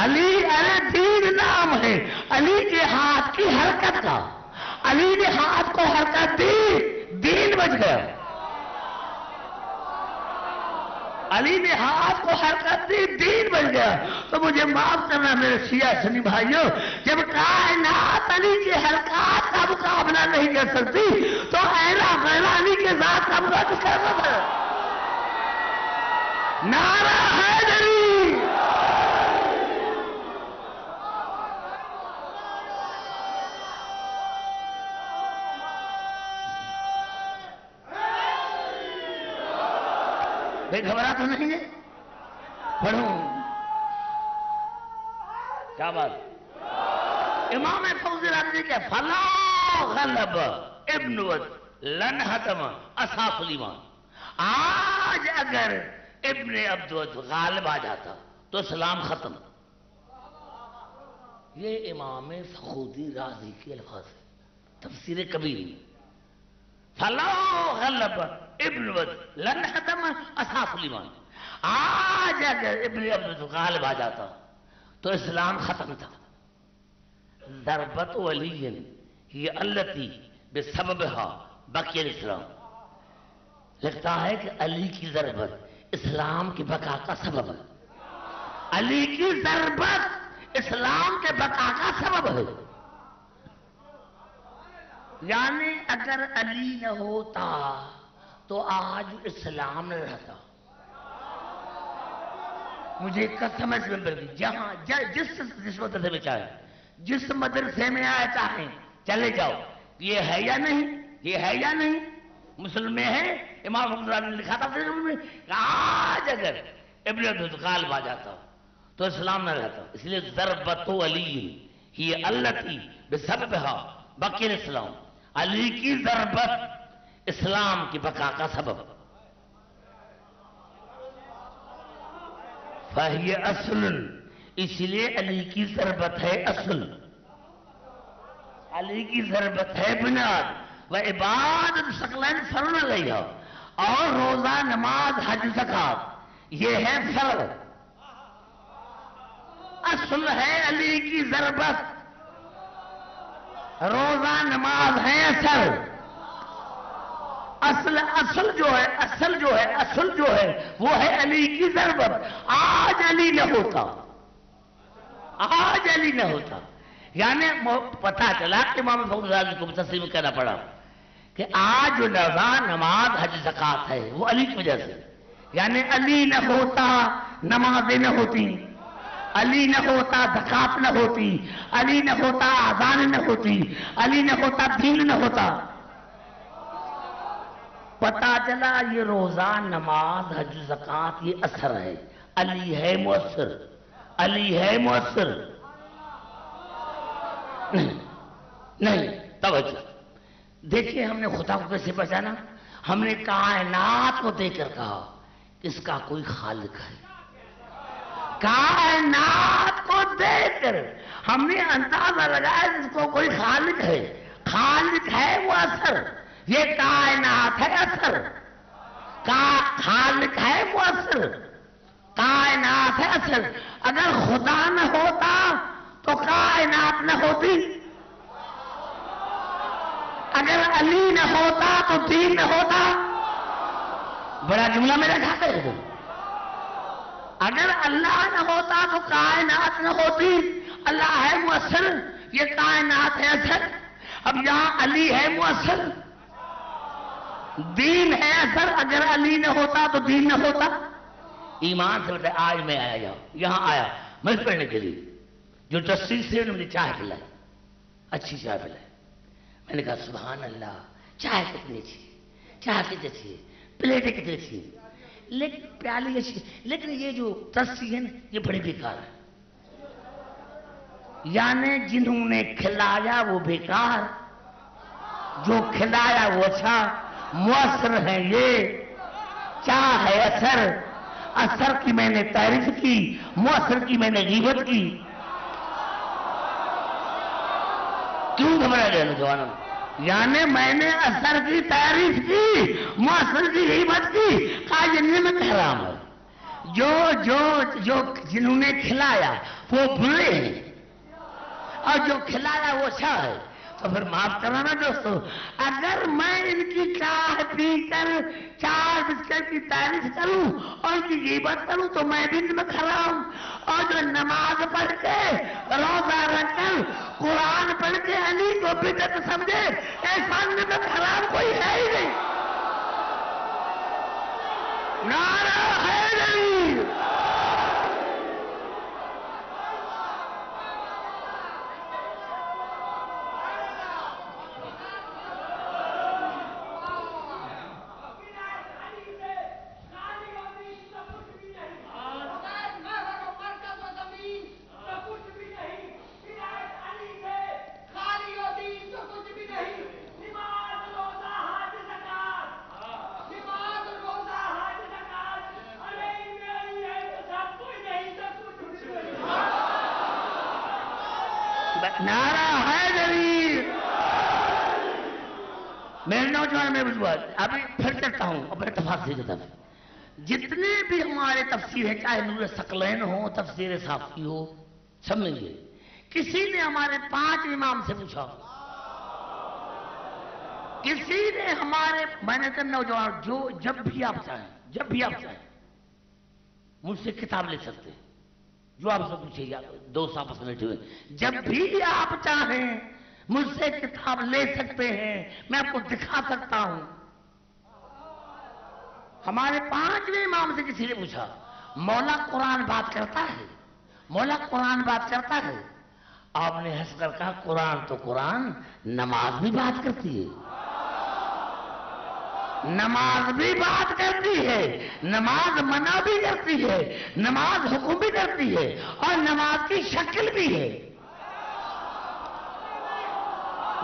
علی، ارے دین نام ہے علی کے ہاتھ کی حرکت کا. علی نے ہاتھ کو حرکت دی، دین بچ گیا. علی نے ہاتھ کو حرکت دی، دین بچ گیا. تو مجھے معاف کرنا میرے شیعہ سنی بھائیوں، جب کائنات علی کی حرکات کا مقابلہ نہیں کر سکتی تو اہلا غیلا علی کے ذات کا مقابلہ کر سکتا ہے. نعرہ حیدری. بھائی گھبرا تو نہیں ہے؟ پڑھوں کیا بات؟ امام فوزی رازی کے فلا غلب ابن ود لن حتم اصحاب الایمان. آج اگر ابن عبدود غالب آ جاتا تو اسلام ختم. یہ امام فخودی رازی کے الفاظ ہے، تفسیر کبیر میں. فلا غلب ابن ود لن حتم اصحاب الایمان. آج اگر ابن عبدود غالب آ جاتا تو اسلام ختم تھا. ضربت علی ہی التی بسببها بقی الاسلام. لگتا ہے کہ علی کی ضربت اسلام کی بقا کا سبب ہے. علی کی ضربت اسلام کے بقا کا سبب ہے. یعنی اگر علی نہ ہوتا تو آج اسلام نہ رہتا. مجھے قسم ہے ممبر کی، جہاں جس مدرسے میں چاہے، جس مدرسے میں آئے چاہیں چلے جاؤ، یہ ہے یا نہیں، یہ ہے یا نہیں، مسلم میں ہے۔ امام محمد نے لکھا تھا میں آج اگر ابن غالب آ جاتا تو اسلام نہ رہتا، اس لیے ضربت علی ہی التی بسببھا بقی الاسلام، علی کی ضربت اسلام کی بقا کا سبب، فہی اصل، اس لیے علی کی ضربت ہے اصل، علی کی ضربت ہے بنیاد، و عبادت ثقلین فرض علیہ، اور روزہ نماز حج زکات یہ ہے فرض، اصل ہے علی کی ضربت، روزہ نماز ہے اصل جو ہے وہ ہے علی کی ضربت۔ آج علی نہ ہوتا یعنی پتہ چلا کہ امام فخر رازی کو تسلیم کرنا پڑا کہ آج جو نماز حج زکات ہے وہ علی کی وجہ سے، یعنی علی نہ ہوتا نمازیں نہ ہوتی، علی نہ ہوتا زکات نہ ہوتی، علی نہ ہوتا اذان نہ ہوتی، علی نہ ہوتا دین نہ ہوتا۔ پتہ چلا یہ روزہ نماز حج زکات یہ اثر ہے، علی ہے مؤثر، علی ہے مؤثر نہیں۔ توجہ دیکھیے، ہم نے خدا کو کیسے پہچانا؟ ہم نے کائنات کو دیکھ کر کہا اس کا کوئی خالق ہے، کائنات کو دیکھ کر ہم نے اندازہ لگایا اس کو کوئی خالق ہے، خالق ہے وہ اثر، یہ کائنات ہے اثر، خالق ہے وہ اثر، کائنات ہے اثر۔ اگر خدا نہ ہوتا تو کائنات نہ ہوتی، اگر علی نہ ہوتا تو دین نہ ہوتا۔ بڑا جملہ میرا کھاتے ہیں، اگر اللہ نہ ہوتا تو کائنات نہ ہوتی، اللہ ہے مؤثر، یہ کائنات ہے اثر۔ اب یہاں علی ہے مؤثر، دین ہے اثر، اگر علی نہ ہوتا تو دین نہ ہوتا۔ ایمان سے بتائے، آج میں آیا یہاں آیا میں پڑھنے کے لیے، جو تصویر سے انہوں نے چائے پلائی، اچھی چائے پلائی، میں نے کہا سبحان اللہ، چائے کتنی تھی، چائے کتنی تھی، پلیٹیں کتنی تھی، لیکن پیالی اچھی، لیکن یہ جو تصویر ہے نا یہ بڑی بیکار ہے، یعنی جنہوں نے کھلایا وہ بیکار، جو کھلایا وہ اچھا، مؤثر ہے یہ، چاہ ہے اثر، اثر کی میں نے تعریف کی، مؤثر کی میں نے غیبت کی۔ کیوں گھبرا گئے نوجوانوں؟ یعنی میں نے اثر کی تعریف کی، مؤثر کی غیبت کی، کہا یہ نعمت حرام ہے، جو جنہوں نے کھلایا وہ برے ہیں اور جو کھلایا وہ اچھا ہے۔ تو پھر معاف کرنا نا دوستو، اگر میں ان کی چائے پی کر 4 بسکٹ کی تعریف کروں اور ان کی غیبت کروں تو میں بھی نمک حرام، اور جو نماز پڑھ کے روزہ رکھ کر قرآن پڑھ کے علی کو بدعت سمجھے، ایسا نمک حرام کوئی ہے ہی نہیں۔ نعرہ حیدری، نعرہ حیدری۔ میرے نوجوان میں بزرگ ابھی پھر چلتا ہوں اپنے تفاصیل کی طرف۔ جتنے بھی ہمارے تفسیر ہے، چاہے نور ثقلین ہو، تفسیر صافی ہو، سمجھ گئے، کسی نے ہمارے 5 امام سے پوچھا، کسی نے ہمارے، میں نے کہا نوجوان جو جب بھی آپ چاہیں مجھ سے کتاب لے سکتے ہیں، جو آپ سے پوچھے گا، دوست آپس میں بیٹھے ہوئے، جب بھی آپ چاہیں مجھ سے کتاب لے سکتے ہیں، میں آپ کو دکھا سکتا ہوں۔ ہمارے 5ویں امام سے کسی نے پوچھا مولا قرآن بات کرتا ہے، مولا قرآن بات کرتا ہے۔ آپ نے ہنس کر کہا قرآن تو قرآن، نماز بھی بات کرتی ہے، نماز بھی بات کرتی ہے، نماز منع بھی کرتی ہے، نماز حکم بھی کرتی ہے، اور نماز کی شکل بھی ہے،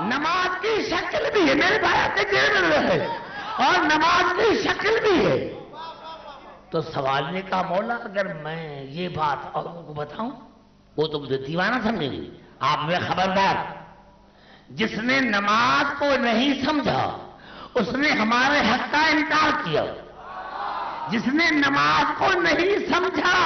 نماز کی شکل بھی ہے، میرے بھائی آپ کے چہرے میں ہے، اور نماز کی شکل بھی ہے۔ تو سوال نے کہا مولا اگر میں یہ بات اوروں کو بتاؤں وہ تو مجھے دیوانہ سمجھیں گے، آپ میں خبردار، جس نے نماز کو نہیں سمجھا اس نے ہمارے حق کا انکار کیا، جس نے نماز کو نہیں سمجھا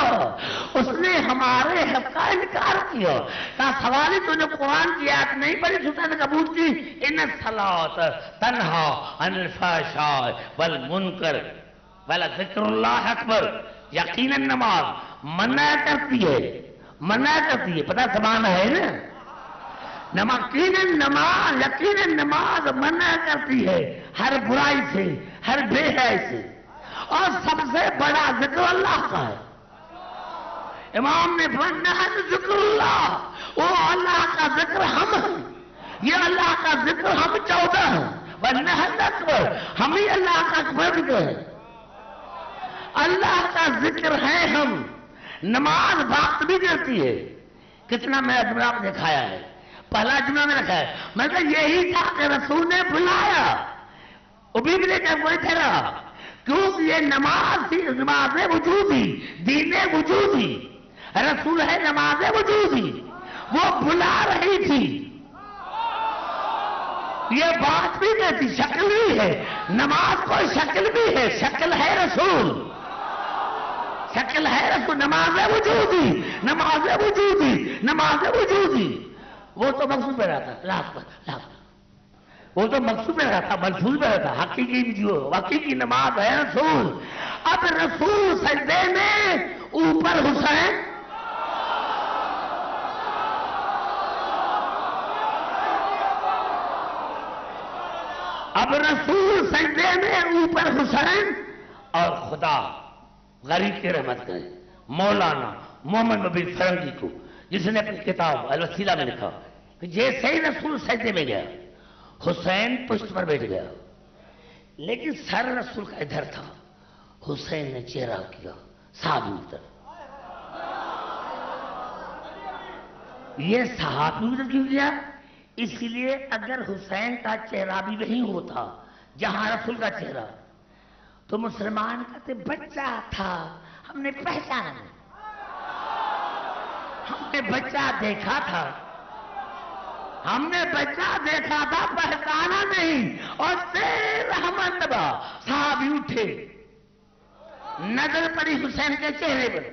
اس نے ہمارے حق کا انکار کیا۔ کہا سوال ہی تو نے قرآن کی آیت نہیں پڑھی، سوچا نے قبول کی، ان الصلاۃ تنہا عن الفحشاء والمنکر ولذکر اللہ اکبر، یقیناً نماز منع کرتی ہے، منع کرتی ہے، پتہ زبان ہے نا، یقیناً نماز منع کرتی ہے ہر برائی سے، ہر بے حیائی سے، اور سب سے بڑا ذکر اللہ کا ہے۔ امام نے فرمایا ذکر اللہ، وہ اللہ کا ذکر ہم ہیں، یہ اللہ کا ذکر ہم 14 ہیں، والنحل اکبر، ہم ہی اللہ کا اکبر ذکر ہے، اللہ کا ذکر ہے ہم۔ نماز بات بھی کرتی ہے، کتنا میں جملہ نے دکھایا ہے، پہلا جملہ میں رکھا ہے، میں کہا یہی تھا کہ رسول نے بلایا، ابھی بھی لے کر کوئی ٹھہرا، کیونکہ یہ نماز تھی، نماز وجودی، دین وجودی، رسول ہے نماز وجودی، وہ بلا رہی تھی، یہ بات بھی کہتی، شکل بھی ہے، نماز کوئی شکل بھی ہے، شکل ہے رسول، شکل ہے رسول، نماز وجودی، نماز وجودی، نماز وجودی، وہ تو مقصود پہ رہتا لاکھ وہ تو مقصود پہ رہتا، ملفوظ پہ رہتا، حقیقی جو حقیقی نماز ہے رسول۔ اب رسول سجدے میں اوپر حسین، اب رسول سجدے میں اوپر حسین، اور خدا غریب کی رحمت کرے مولانا محمد نبی فرنگی کو، جس نے اپنی کتاب الوسیلہ میں لکھا کہ جیسے ہی رسول سجدے میں گیا حسین پشت پر بیٹھ گیا، لیکن سر رسول کا ادھر تھا، حسین نے چہرہ کیا صحابی ادھر، یہ صحابی ادھر کیوں کیا؟ اس لیے اگر حسین کا چہرہ بھی وہی ہوتا جہاں رسول کا چہرہ، تو مسلمان کہتے بچہ تھا ہم نے پہچانا نہیں، ہم نے بچہ دیکھا تھا، ہم نے بچہ دیکھا تھا پہچانا نہیں، اور تیر رحمت نبا صحابی اٹھے، نظر پڑی حسین کے چہرے پر،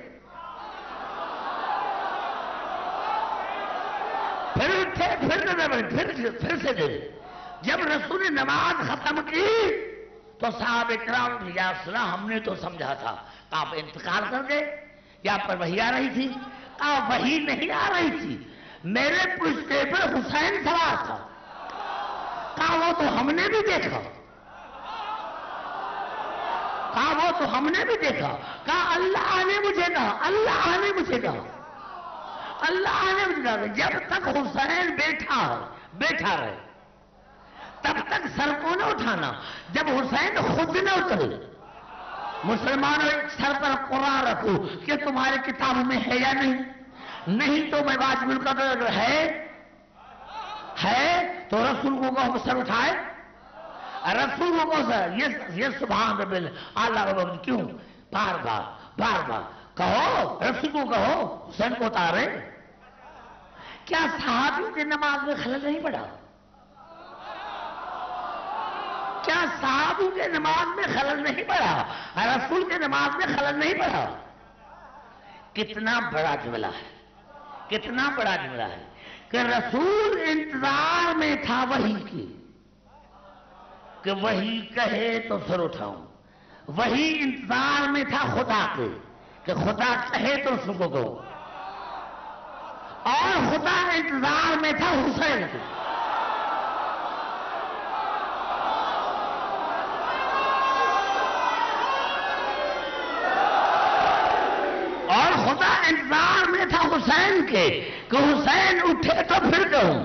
پھر اٹھے، پھر نظر پڑی، پھر سے دے، جب رسول نے نماز ختم کی تو صحابہ کرام نے یا رسول اللہ ہم نے تو سمجھا تھا کہ آپ انتقال کر گئے یا پر وحی آ رہی تھی، وحی نہیں آ رہی تھی، میرے پشتے پر حسین سوار تھا، کہا وہ تو ہم نے بھی دیکھا، کہا وہ تو ہم نے بھی دیکھا، کہا اللہ نے مجھے کہا، اللہ نے مجھے کہا، اللہ نے مجھے کہا، جب تک حسین بیٹھا رہے تب تک سر کو نہ اٹھانا، جب حسین خود نہ اترے، مسلمانوں ایک سر پر قرآن رکھو کہ تمہاری کتاب میں ہے یا نہیں تو میں واجب القدر اگر ہے تو رسول کو کہو سر اٹھائے، رسول کو کہو یہ سبحان رب اعلیٰ رب، کیوں بار بار کہو، رسول کو کہو حسین کو اتارے، کیا صحابیوں کی نماز میں خلل نہیں پڑا؟ کیا صحابوں کے نماز میں خلل نہیں پڑا؟ رسول کے نماز میں خلل نہیں پڑا؟ کتنا بڑا جملہ ہے، کتنا بڑا جملہ ہے کہ رسول انتظار میں تھا وحی کی، کہ وحی کہے تو سر اٹھاؤں، وحی انتظار میں تھا خدا کے کہ خدا کہے تو رسول کو کہو، اور خدا انتظار میں تھا حسین کے، انتظار میں تھا حسین کے کہ حسین اٹھے تو پھر کہوں.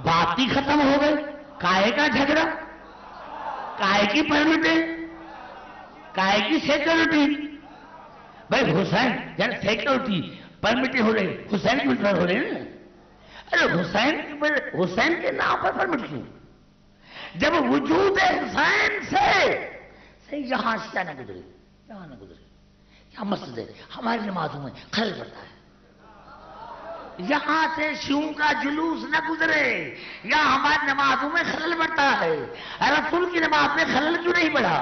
بات ہی ختم ہو گئی. کائے کا جھگڑا, کائے کی پرمٹیں, کائے کی سیکورٹی. بھائی حسین یعنی سیکورٹی پرمٹیں ہو رہی, حسین کی طرف ہو رہی نا. ارے حسین کے نام پر پرمٹ کیوں؟ جب وجود حسین سے یہاں شیعہ نہ گزرے, یہاں نہ گزرے, یہاں مسجد ہے, ہماری نمازوں میں خلل پڑتا ہے. یہاں سے شیعوں کا جلوس نہ گزرے, یہاں ہماری نمازوں میں خلل پڑتا ہے. رسول کی نماز میں خلل کیوں نہیں پڑا؟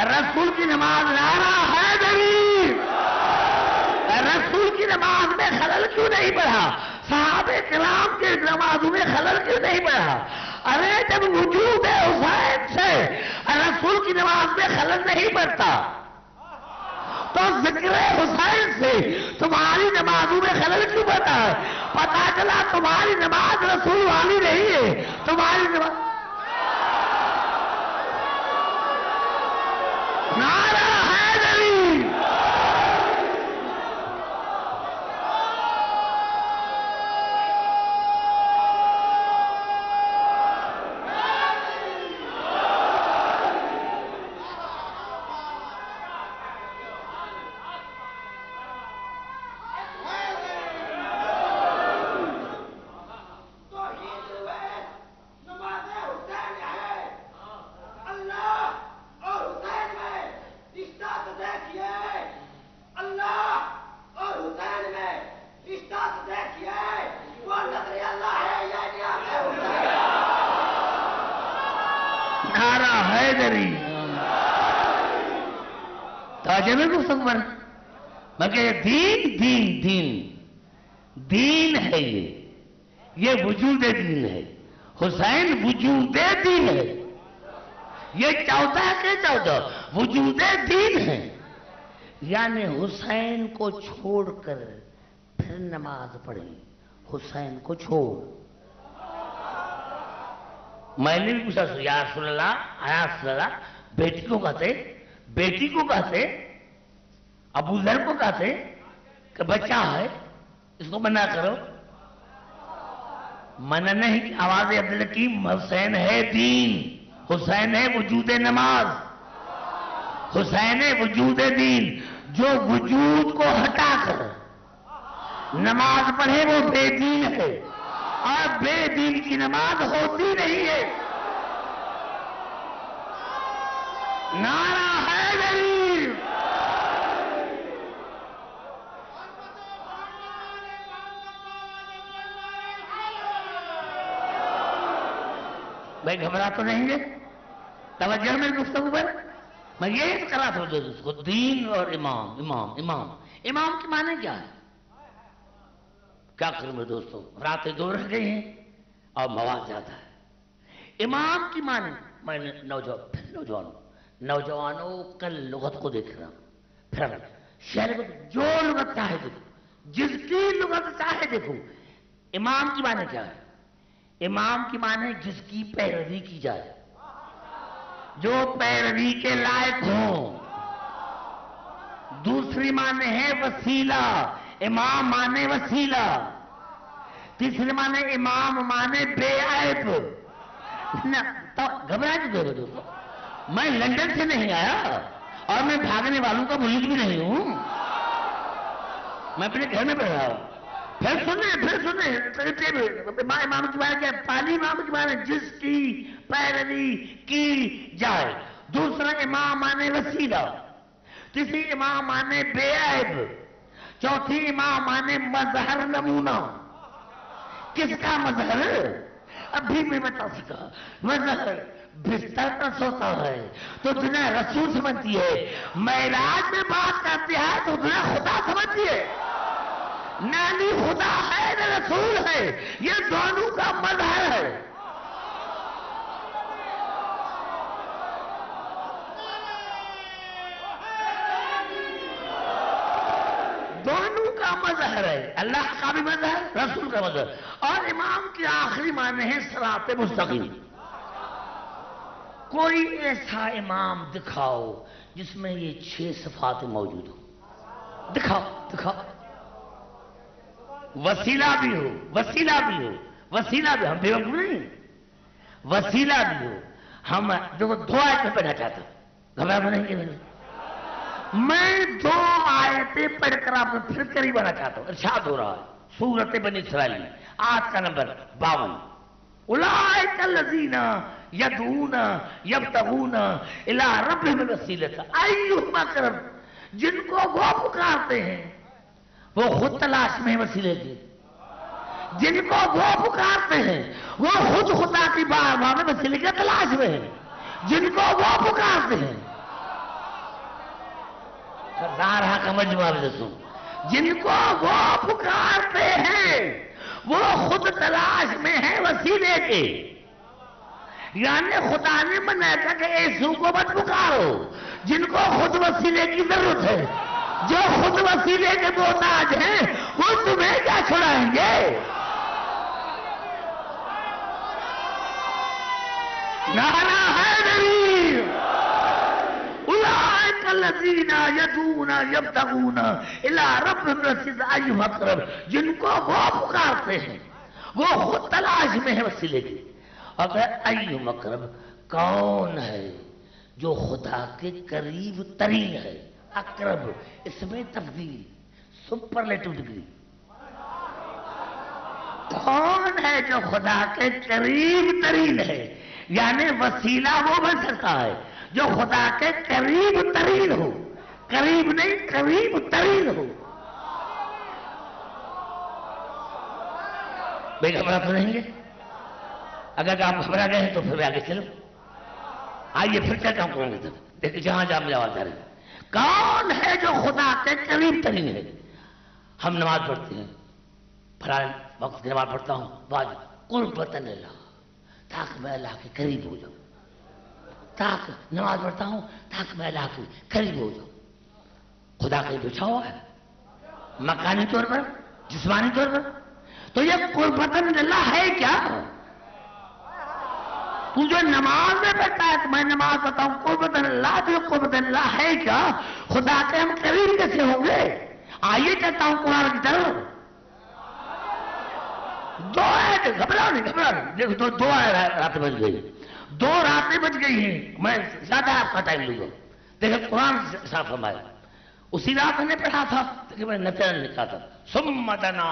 رسول کی نماز نعرہ حیدری, رسول کی نماز میں خلل کیوں نہیں پڑا؟ صحابہ کرام کے نمازوں میں خلل کیوں نہیں پڑا؟ ارے جب وجود ہے حسین سے رسول کی نماز میں خلل نہیں پڑتا تو ذکر حسین سے تمہاری نمازوں میں خلل کیوں پڑتا ہے؟ پتا چلا تمہاری نماز رسول والی نہیں ہے, تمہاری نماز. نعرہ حیدری. مگر دین ہے, یہ وجود دین ہے. حسین وجود دین ہے. یہ 14 کے 14 وجود دین ہے. یعنی حسین کو چھوڑ کر پھر نماز پڑھیں, حسین کو چھوڑ. میں نے بھی پوچھا یا رسول اللہ, بیٹی کو کہتے, بیٹی کو کہتے, ابو ذر کو کہتے کہ بچہ ہے اس کو منع کرو. منع نہیں, آواز عبدالحکیم. حسین ہے دین, حسین ہے وجود نماز, حسین ہے وجود دین. جو وجود کو ہٹا کر نماز پڑھے وہ بے دین ہے, اور بے دین کی نماز ہوتی نہیں ہے. نعرہ حیدری. بھائی گھبرا تو نہیں گے؟ توجہ میری گفتگو پر. میں یہ کرا تھا اس کو, دین اور امام. امام امام امام کے معنی کیا ہے؟ کیا کروں میں دوستوں, راتیں 2 رہ گئی ہیں اور مواد زیادہ ہے. امام کی معنی, میں نے نوجوانوں کل لغت کو دیکھ رہا ہوں, پھر شہر کو جو لغت چاہے دیکھو, جس کی لغت چاہے دیکھو. امام کی معنی کیا ہے؟ امام کی معنی جس کی پیروی کی جائے, جو پیروی کے لائق ہوں. دوسری معنی ہے وسیلہ, امام معنی وسیلہ. تیسری معنی امام معنی بے عیب. گھبرا کے دے رہے دوستوں, میں لندن سے نہیں آیا اور میں بھاگنے والوں کا ملک بھی نہیں ہوں, میں اپنے گھر میں بیٹھا ہوں. پھر سنیں امام کی بات کیا؟ پہلی امام کی بات ہے جس کی پیروی کی جائے. دوسرا امام مانے وسیلہ. تیسری امام مانے بے عیب. چوتھی امام مانے مظہر نمونہ. کس کا مظہر؟ ابھی میں بتا سکا. مظہر بستر پر سوتا ہے تو دنیا رسول سمجھتی ہے, معراج میں بات کرتی ہے تو دنیا خدا سمجھتی ہے. نہ خدا ہے نہ رسول ہے, یہ دونوں کا مظہر ہے. دونوں کا مظہر ہے, اللہ کا بھی مظہر, رسول کا مظہر. اور امام کی آخری معنی ہے صراط مستقیم. کوئی ایسا امام دکھاؤ جس میں یہ 6 صفات موجود ہو، دکھاؤ دکھاؤ، وسیلہ بھی ہو، وسیلہ بھی ہو، وسیلہ بھی، ہم بیوقوف نہیں، وسیلہ بھی ہو۔ ہم جو 2 آیتیں پڑھنا چاہتا ہوں، گھبرا نہیں کہ میں 2 آیتیں پڑھ کر آپ کو پھر قریب آنا چاہتا ہوں۔ ارشاد ہو رہا ہے سورۃ بنی اسرائیل میں، آیت کا نمبر 52، اولئک الذین یدعون یبتغون الی ربہم الوسیلۃ ایہم اقرب، جن کو وہ پکارتے ہیں وہ خود تلاش میں وسیلے کی، جن کو وہ پکارتے ہیں وہ خود خدا کی بارگاہ میں وسیلے کے تلاش میں ہیں، جن کو وہ پکارتے ہیں، سردار کا مجموعہ بھی سن، جن کو وہ پکارتے ہیں وہ خود تلاش میں ہے وسیلے کے، یعنی خدا نے منع کیا کہ یسوع کو مت پکارو، جن کو خود وسیلے کی ضرورت ہے، جو خود وسیلے کے محتاج ہیں وہ تمہیں کیا چھڑائیں گے؟ نعرہ حیدری، اولئک الذین یدعون یبتغون الی ربہم الوسیلۃ ایہم اقرب، جن کو وہ پکارتے ہیں وہ خود تلاش میں ہے وسیلے کی۔ اگر ایہم اقرب، کون ہے جو خدا کے قریب ترین ہے؟ اقرب اس میں تفضیل، سپرلیٹو ڈگری، کون ہے جو خدا کے قریب ترین ہے؟ یعنی وسیلہ وہ بن سکتا ہے جو خدا کے قریب ترین ہو، قریب نہیں قریب ترین ہو۔ بھئی گھبرا تو نہیں گے؟ اگر آپ گھبرا گئے ہیں تو پھر آگے چلو، آئیے پھر چلتا ہوں قرآن کی طرف، دیکھیں جہاں جہاں مجھے آواز آ رہی ہے، کون ہے جو خدا کے قریب ترین ہے؟ ہم نماز پڑھتے ہیں، فلاں وقت کی نماز پڑھتا ہوں، واجب قربۃ اللہ، تاکہ میں اللہ کے قریب ہو جاؤں، تاکہ نماز پڑھتا ہوں تاکہ میں اللہ کے قریب ہو جاؤں۔ خدا کہیں بچھا ہوا ہے مکانی طور پر، جسمانی طور پر، تو یہ قربۃ اللہ ہے کیا؟ تو جو نماز میں پڑھتا ہے کہ میں نماز پڑھتا ہوں قربۃ اللہ، تو قربۃ اللہ ہے کیا؟ خدا کے ہم قریب کیسے ہوں گے؟ آئیے کہتا ہوں قرآن کی طرف، 2 آیتیں، گھبراؤ نہیں گھبراؤ نہیں، دیکھو 2 راتیں بج گئی، 2 راتیں بج گئی ہیں، میں زیادہ آپ کا ٹائم لوں گا۔ دیکھیں قرآن صاف فرمایا، اسی رات میں نے پڑھا تھا کہ میں نے پیرن لکھا تھا، ثم دنا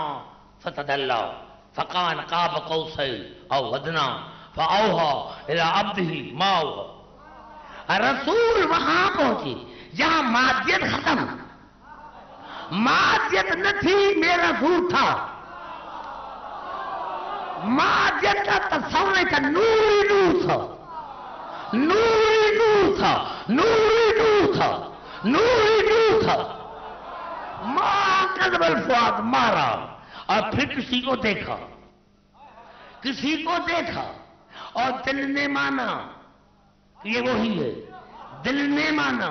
فتدلی فکان قاب قوسین او ادنی فاوحی الی عبدہ ما اوحی۔ رسول وہاں پہنچی جہاں مادیت ختم، مادیت نہ تھی، میرا رسول تھا، مادیت کا تصور نہیں تھا، نوری نور تھا، نوری نور تھا، نوری نور تھا، نوری نور تھا۔ ما کذب الفؤاد، مارا، اور پھر کسی کو دیکھا، کسی کو دیکھا اور دل نے مانا، یہ وہی ہے، دل نے مانا،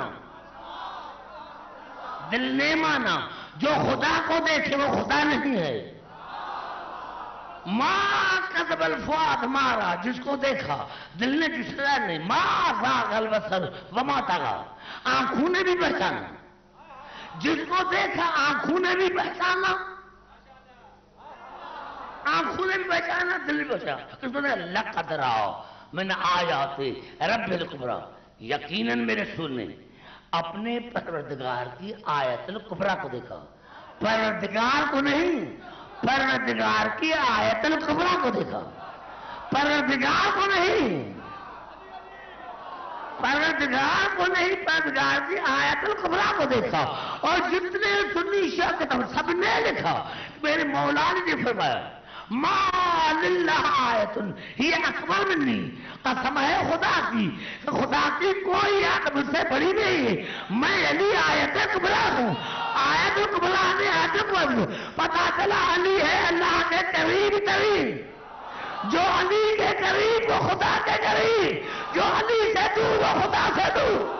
دل نے مانا، جو خدا کو دیکھے وہ خدا نہیں ہے۔ ما کذب الفؤاد، مارا جس کو دیکھا دل نے جسرا نہیں، ما زاغ البصر وما طغی، آنکھوں نے بھی پہچانا، جس کو دیکھا آنکھوں نے بھی پہچانا، آنکھوں نے بھی پہچانا، دل نے پہچانا، اس کو دیکھا لقد رأى من آیات رب الکبری، یقیناً میرے رسول نے اپنے پروردگار کی آیت الکبری کو دیکھا، پروردگار کو نہیں، پروردگار کی آیت الکبری کو دیکھا، پروردگار کو نہیں، پروردگار کو نہیں، پروردگار کی آیت الکبری کو دیکھا۔ اور جتنے سنی شیعہ کتاب سب نے لکھا، میرے مولا نے یہ فرمایا، ما للہ آیت ہی اکبر منی، قسم ہے خدا کی، خدا کی کوئی آیت مجھ سے بڑی نہیں ہے، میں علی آیت کبریٰ ہوں، آیت کبریٰ نے آیت کبریٰ ہوں۔ پتا چلا علی ہے اللہ کے قریب ترین، جو علی کے قریب وہ خدا کے قریب، جو علی سے دور وہ خدا سے دور۔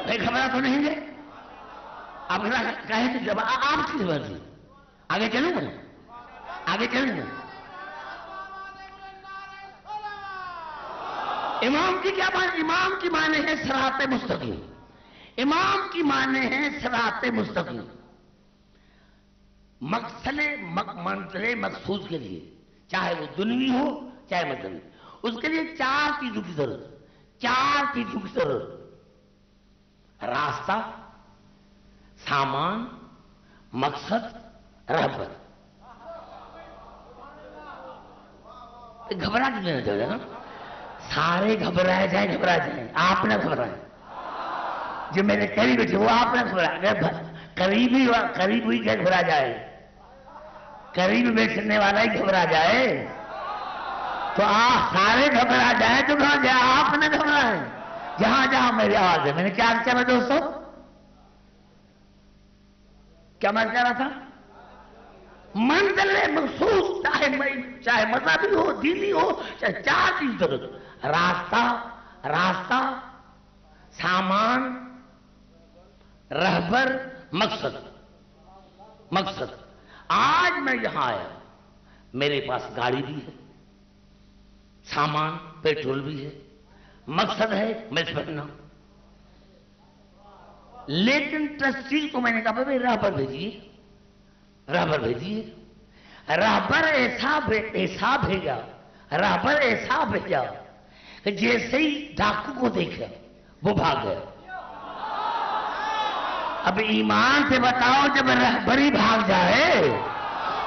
بھائی خبریں تو نہیں گے؟ اب کہیں تو جب آپ کی مرضی آگے چلوں میں آگے چلوں میں امام کی کیا بات امام کی معنی ہے صراط مستقیم امام کی معنی ہے صراط مستقیم منزل مقصود کے لیے چاہے وہ دنوی ہو چاہے مذہبی اس کے لیے چار چیزوں کی ضرورت راستہ سامان مقصد رہبر گھبرا کے لینا چاہیے نا سارے گھبرائے جائیں آپ نہ گھبرائیں جو میرے قریب تھے وہ آپ نہ گھبرائے قریب ہوئی کہ گھبرا جائے قریب بیٹھنے والا ہی گھبرا جائے تو آپ سارے گھبرا جائیں تو کہاں جائے آپ نہ گھبرائیں جہاں جہاں میری آواز ہے میں نے کیا کیا دوستوں کیا میں کہہ رہا تھا منزل مخصوص چاہے مذہبی ہو دینی ہو چاہے چار چیز ضرورت راستہ سامان رہبر مقصد آج میں یہاں آیا میرے پاس گاڑی بھی ہے سامان پیٹرول بھی ہے مقصد ہے میں پڑھنا لیکن ٹرسٹی کو میں نے کہا بھائی رہبر بھیجیے رہبر ایسا بھیجا کہ جیسے ہی ڈاکو کو دیکھا وہ بھاگ گیا اب ایمان سے بتاؤ جب رہبری بھاگ جائے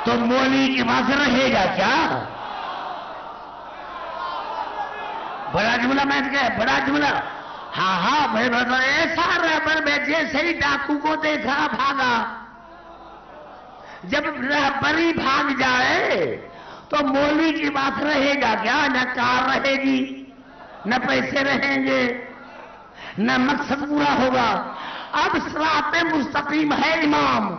تو مولی کے پاس رہے گا کیا بڑا جملہ میں نے کہا بڑا جملہ ہاں میں بتا ایسا رہبر میں جیسے ہی ڈاکو کو دیکھا بھاگا جب رہبری بھاگ جائے تو مولی کی بات رہے گا کیا نہ کار رہے گی نہ پیسے رہیں گے نہ مقصد پورا ہوگا اب صراط مستقیم ہے امام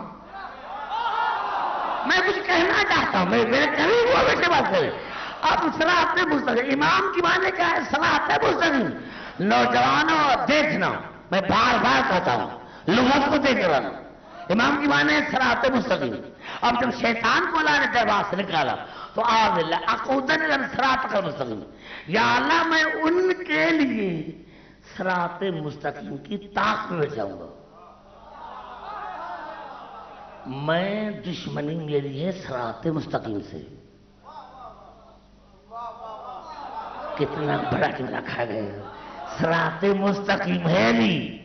میں کچھ کہنا چاہتا ہوں میرے قریب ہوا بیٹے بات کرے اب صراط مستقیم امام کی معنی کیا ہے صراط مستقیم نوجوانوں دیکھنا میں بار بار کہتا ہوں لغت کو دیکھ رہا ہوں امام کی معنی ہے صراط مستقیم اب جب شیطان کو اللہ نے دربار سے نکالا تو اقودن صراط مستقیم یا اللہ میں ان کے لیے صراط مستقیم کی طاق میں جاؤں گا میں دشمنی میری ہے صراط مستقیم سے کتنا بڑا جملہ کھا گئے صراط مستقیم ہے نہیں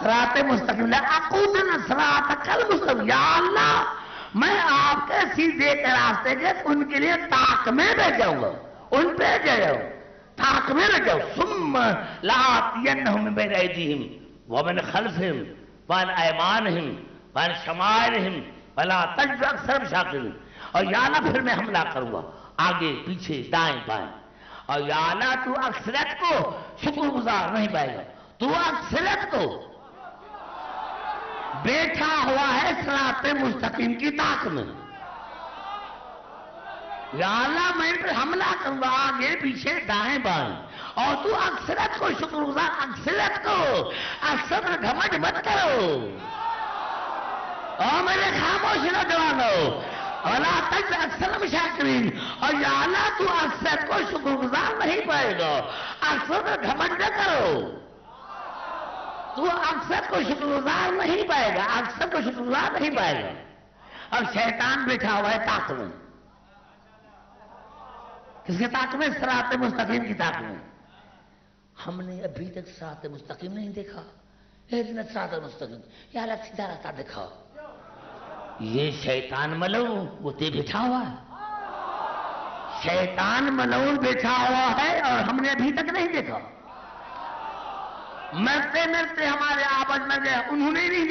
صراط مستقیم اقودن صراط کل مستقیم یا اللہ میں آپ کے سیدھے کے راستے کے ان کے لیے طاق میں بیٹھ جاؤں گا ان پہ جاؤ طاق میں رہ جاؤ ثم لآتینہم من بین ایدیہم ومن خلفہم وعن ایمانہم وعن شمائلہم ولا تجد اکثرہم شاکرین اور یا اللہ پھر میں حملہ کروں گا آگے پیچھے دائیں بائیں اور یا اللہ تو اکثریت کو شکر گزار نہیں پائے گا تو اکثریت کو بیٹھا ہوا ہے صراط مستقیم کی طاق میں یا اللہ میں پہ حملہ کروں گا آگے پیچھے دائیں بائیں اور تو اکثرت کو شکر گزار اکثرت کو اکثر گھمنڈ مت کرو اور میرے خاموش نوجوانوں ولا تجد اکثرہم شاکرین اور یا اللہ تو اکثر کو شکر گزار نہیں پائے گا اکثر گھمنڈ نہ کرو تو اکثر کو شکر گزار نہیں پائے گا اکثر کو شکر گزار نہیں پائے گا اب شیطان بیٹھا ہوا ہے طاق میں کس کے طاق میں صراط مستقیم کی طاق میں ہم نے ابھی تک صراط مستقیم نہیں دیکھا اہدنا الصراط المستقیم یا اللہ سیدھا راستہ دکھاؤ یہ شیطان ملعون وہ تے بیٹھا ہوا ہے شیطان ملعون بیٹھا ہوا ہے اور ہم نے ابھی تک نہیں دیکھا مرتے مرتے ہمارے آباد میں گئے انہوں نے نہیں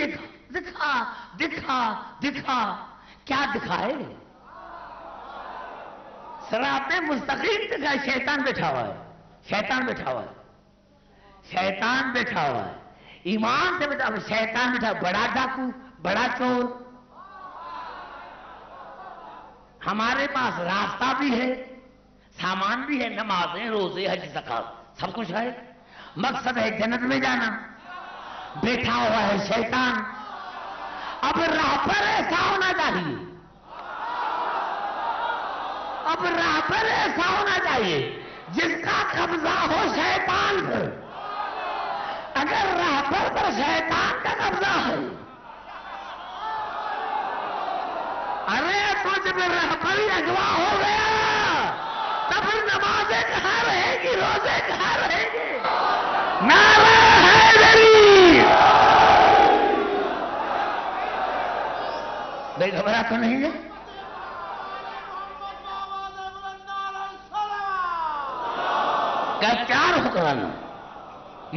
دیکھا دکھا کیا دکھائے صراط مستقیم دکھا شیطان بیٹھا ہوا ہے شیطان بیٹھا ہوا ہے ایمان سے بیٹھا شیطان بیٹھا بڑا ڈاکو بڑا چور ہمارے پاس راستہ بھی ہے سامان بھی ہے نمازیں روزے حج زکات سب کچھ ہے مقصد ہے جنت میں جانا بیٹھا ہوا ہے شیطان. اب راہ پر ایسا ہونا چاہیے، اب راہ پر ایسا ہونا چاہیے جس کا قبضہ ہو شیطان پر. اگر راہ پر شیطان کا قبضہ ہے، ارے تو جب راہ پر ہی اغوا ہو گیا تو پھر نمازیں کہاں رہے گی، روزے کہاں رہے گی؟ نعرہ حیدری! بے گھبرا تو نہیں ہے؟ کیا رخ کرانا؟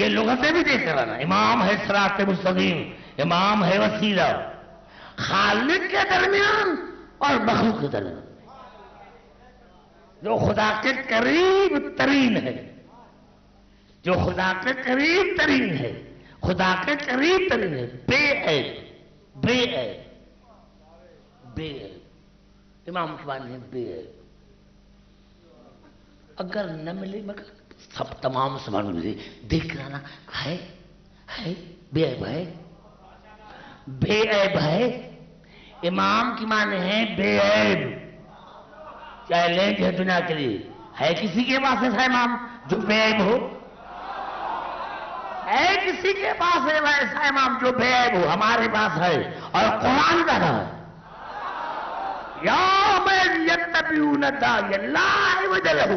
یہ لغتیں بھی دیکھ کرانا. امام ہے صراط مستقیم، امام ہے وسیلہ، خالق کے درمیان اور مخلوق کے درمیان، جو خدا کے قریب ترین ہے، جو خدا کے قریب ترین ہے، خدا کے قریب ترین ہے، بے عیب، بے عیب، بے عیب. امام کے معنی ہے بے عیب. اگر نہ ملے مگر سب تمام سامان ملے، دیکھ کرانا ہے بے عیب ہے، بے عیب ہے. امام کی معنی ہے بے عیب. چیلنج ہے دنیا کے لیے، ہے کسی کے پاس ایسا امام جو بے عیب ہو؟ ہے کسی کے پاس ایسا امام جو بے عیب ہو؟ ہمارے پاس ہے، اور قرآن کا ہے. یوم یتبعون الداعی لا عوج لہ،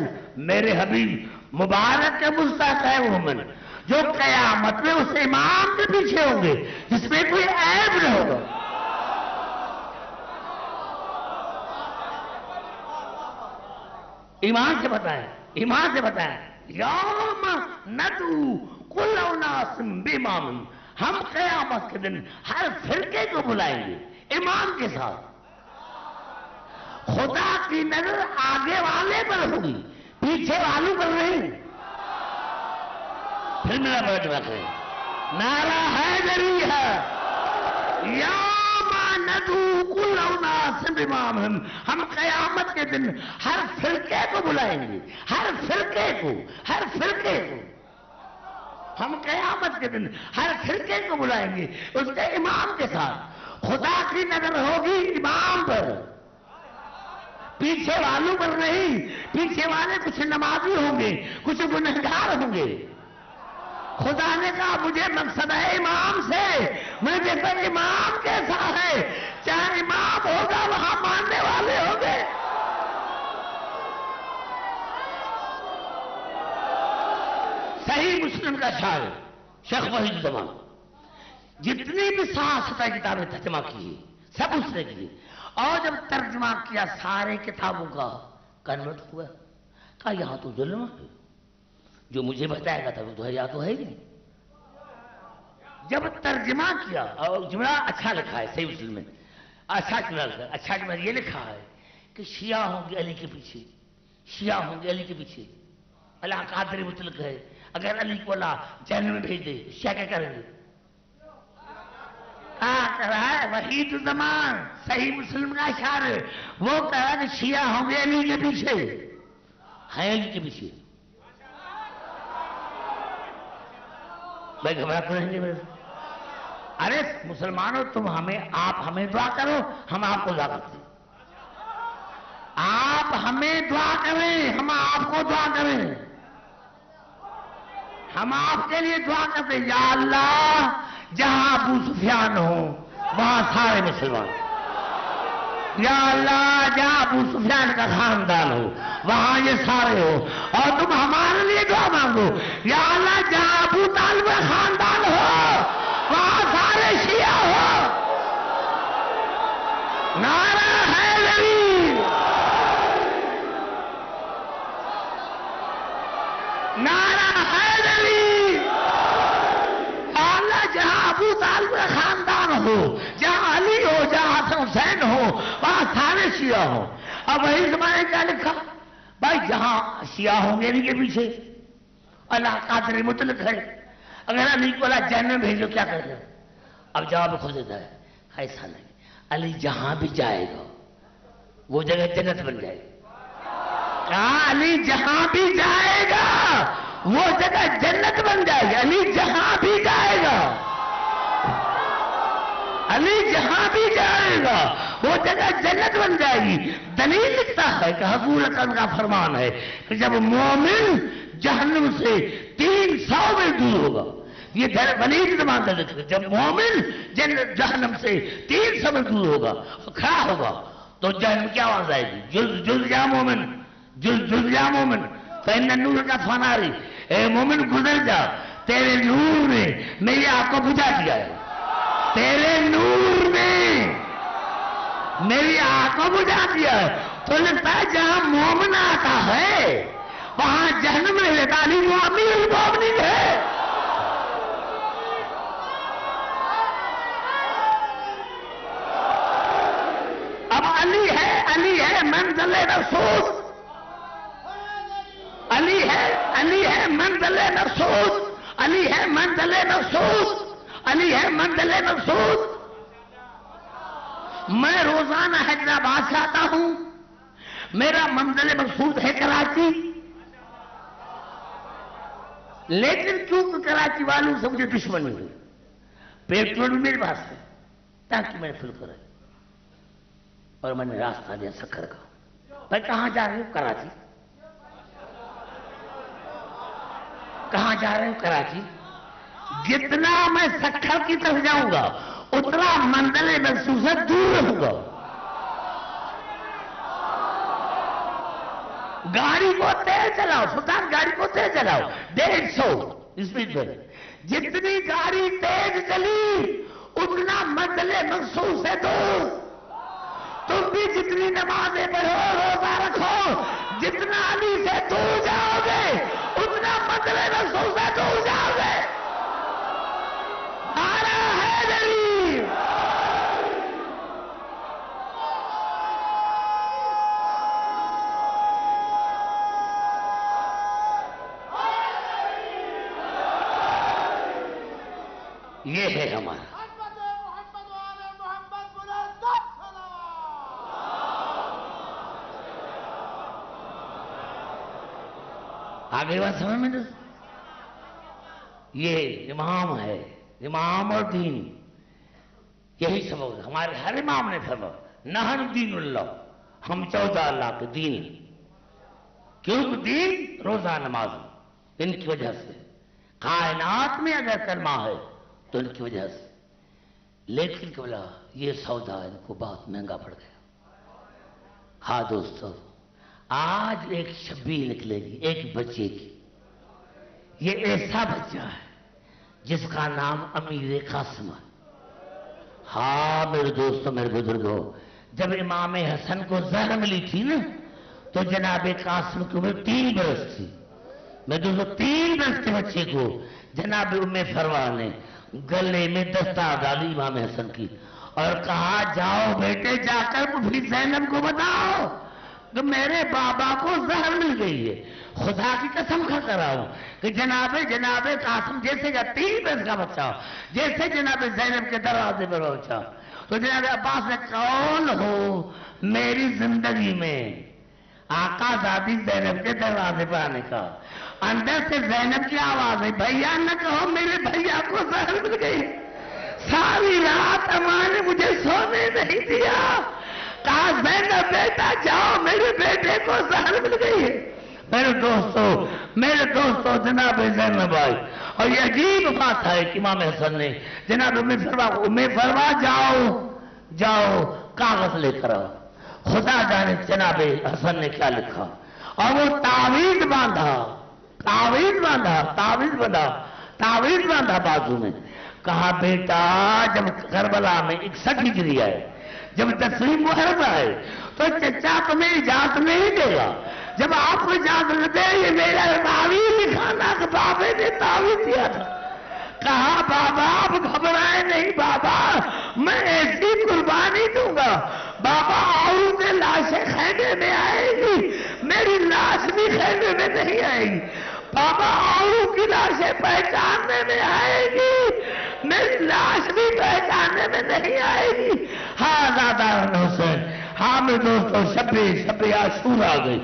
میرے حبیب مبارک کے مستحق ہے وہ من جو قیامت میں اس امام کے پیچھے ہوں گے جس میں کوئی عیب نہ ہوگا. ایمان سے بتائیں، ایمان سے بتائیں. یوم ندعو کل اناس بامامہم، ہم قیامت کے دن ہر فرقے کو بلائیں گے امام کے ساتھ. خدا کی نظر آگے والے پر ہوگی، پیچھے والوں پر نہیں. پھر میرا بیٹھ رکھے نعرہ حیدری ہے. یوم ندعو کل اناس بامامہم، ہم قیامت کے دن ہر فرقے کو بلائیں گے، ہر فرقے کو، ہر فرقے کو. ہم قیامت کے دن ہر فرقے کو بلائیں گے اس کے امام کے ساتھ. خدا کی نظر ہوگی امام پر، پیچھے والوں پر نہیں. پیچھے والے کچھ نمازی ہوں گے، کچھ گنہگار ہوں گے. خدا نے کہا مجھے مقصد ہے امام سے، میں دیکھتا امام کیسا ہے. چاہے امام ہوگا وہاں ماننے والے ہوں گے. صحیح مسلم کا شاعر شیخ وحید الزمان، جتنی بھی سیاست کتابیں ترجمہ کی سب اس نے کی، اور جب ترجمہ کیا سارے کتابوں کا کنورٹ ہوا. کہا یہاں تو ظلم ہے، جو مجھے بتائے گا تھا وہ تو یا تو ہے ہی نہیں. جب ترجمہ کیا اور جملہ اچھا لکھا ہے صحیح مسلم میں، اچھا جملہ یہ لکھا ہے کہ شیعہ ہوں گے علی کے پیچھے، شیعہ ہوں گے علی کے پیچھے. اللہ قادر مطلق ہے، اگر علی کو اللہ جہنم میں بھیج دے شیعہ کیا کریں گے؟ کہہ رہا ہے وحید الزمان صحیح مسلم کا اشعار، وہ کہہ رہا ہے کہ شیعہ ہوں گے علی کے پیچھے، ہیں علی کے پیچھے. بھائی گھبرا تو نہیں. ارے مسلمانوں تم آپ ہمیں دعا کرو، ہم آپ کو دعا کرتے ہیں. آپ ہمیں دعا کریں، ہم آپ کو دعا کریں. ہم آپ کے لیے دعا کرتے ہیں. یا اللہ جہاں ابو سفیان ہو وہاں سارے مسلمان. یا اللہ جہاں ابو سفیان کا خاندان ہو وہاں یہ سارے ہو. اور تم ہمارے لیے دعا مانگو. یا اللہ جہاں ابو طالب کا خاندان ہو وہاں سارے شیعہ ہو. نعرہ حیدری، نعرہ حیدری. اللہ جہاں ابو طالب کا خاندان ہو، جہاں علی ہو، جہاں حسن حسین ہو وہاں سارے شیعہ ہو. اب وہی زمانے کیا لکھا بھائی، جہاں شیعہ ہوں گے علی کے پیچھے، اللہ قادر مطلق ہے، اگر علی کو اللہ جہنم بھیجو کیا کرے گا؟ اب جواب خود دیتا ہے ایسا نہیں، علی جہاں بھی جائے گا وہ جگہ جنت بن جائے گی. کہا علی جہاں بھی جائے گا وہ جگہ جنت بن جائے گی. علی جہاں بھی جائے گا علی جہاں بھی جائے گا وہ جگہ جنت بن جائے گی۔ دلیل لکھتا ہے کہ حضور اکرم کا فرمان ہے کہ جب مومن جہنم سے 300 میں دور ہوگا، یہ ولید زمان سے لکھتے ہیں، جب مومن جہنم سے 300 میں دور ہوگا کھڑا ہوگا تو جہنم کیا آواز آئے گی؟ جل جا مومن، جل جا مومن، فإن نور کا فناری، اے مومن گزر جا، تیرے نور نے میری آنکھ کو بجھا دیا ہے، تیرے نور نے میری آنکھ کو بجھا دیا ہے۔ تو لگتا ہے جہاں مومن آتا ہے وہاں جہنم نہیں رہتا، علی وہ امیر المومنین ہے۔ اب علی ہے منزل مخصوص، علی ہے منزل مخصوص، علی ہے منزل مخصوص، علی ہے منزل مخصوص۔ میں روزانہ حیدرآباد سے آتا ہوں، میرا منزل مقصود ہے کراچی، لیکن کیونکہ کراچی والوں سے مجھے دشمنی ہوئی، پیٹرول بھی میرے پاس ہے تاکہ میں نے فل کرے، اور میں نے راستہ دیا سکھر کا۔ بھائی کہاں جا رہے ہو؟ کراچی۔ کہاں جا رہے ہو؟ کراچی۔ جتنا میں سکھر کی طرف جاؤں گا اتنا منزل مخصوص سے دور رہوں گا۔ گاڑی کو تیز چلاؤ سلطان، گاڑی کو تیز چلاؤ 150 اسپیڈ میں، جتنی گاڑی تیز چلی اتنا منزل مخصوص سے دور۔ تم بھی جتنی نمازیں پڑھو روزہ رکھو جتنا علی سے دور جاؤ گے اتنا منزل مخصوص سے دور جاؤ گے۔ نعرہ حیدری، یہ ہے ہمارا۔ آگے بات سمجھ میں یہ امام ہے، امام اور دین، یہی سبب ہمارے ہر امام نے فرمایا نحن دین اللہ، ہم 14 اللہ کے دین، کیونکہ دین روزہ نماز، ان کی وجہ سے کائنات میں اگر کلمہ ہے تو ان کی وجہ سے، لیکن کہ بولا یہ سودا ان کو بہت مہنگا پڑ گیا۔ ہاں دوستو، آج ایک شبیہ نکلے گی ایک بچے کی، یہ ایسا بچہ ہے جس کا نام امیر قاسم ہے۔ ہاں میرے دوستو، میرے بزرگوں، جب امام حسن کو زہر ملی تھی نا تو جناب قاسم کی عمر 3 برس تھی۔ میں دوستو 3 برس کے بچے کو جناب ام فروا نے گلے میں دستار ڈالی امام حسن کی اور کہا جاؤ بیٹے جا کر پھوپھی زینب کو بتاؤ کہ میرے بابا کو زہر مل گئی ہے۔ خدا کی قسم کھا کر رہا ہوں کہ جناب قاسم جیسے کا 3 برس کا بچہ جیسے جناب زینب کے دروازے پر پہنچا تو جناب عباس نے کون ہو میری زندگی میں آقا زادی زینب کے دروازے پر آنے کا، اندر سے زینب کی آواز ہے بھیا نہ کہو میرے بھیا کو زہر مل گئی۔ ساری رات اماں نے مجھے سونے نہیں دیا، کہا زینب بیٹا جاؤ میرے بیٹے کو زہر مل گئی ہے۔ میرے دوستو جناب زینب آئی اور یہ عجیب بات ہے کہ امام حسن نے جناب ام فروا جاؤ کاغذ لے کر آؤ۔ خدا جانے جناب حسن نے کیا لکھا، اور وہ تعویذ باندھا بازو میں، کہا بیٹا جب کربلا میں 61 ہجری آئے، جب 10ویں محرم آئے تو چچا تمہیں اجازت نہیں دے گا، جب آپ کو اجازت نہ دے یہ میرا تعویذ لکھانا کہ بابے نے تعویذ دیا تھا۔ کہا بابا آپ گھبرائے نہیں بابا، میں ایسی قربانی دوں گا، بابا اور سے لاشیں خیمے میں آئے گی، میری لاش بھی خیمے میں نہیں آئے گی، بابا اور کی لاشیں پہچاننے میں آئے گی، میری لاش بھی پہچاننے میں نہیں آئے گی۔ ہاں دادا حسین، ہاں میرے دوستو شب عاشور آ گئی،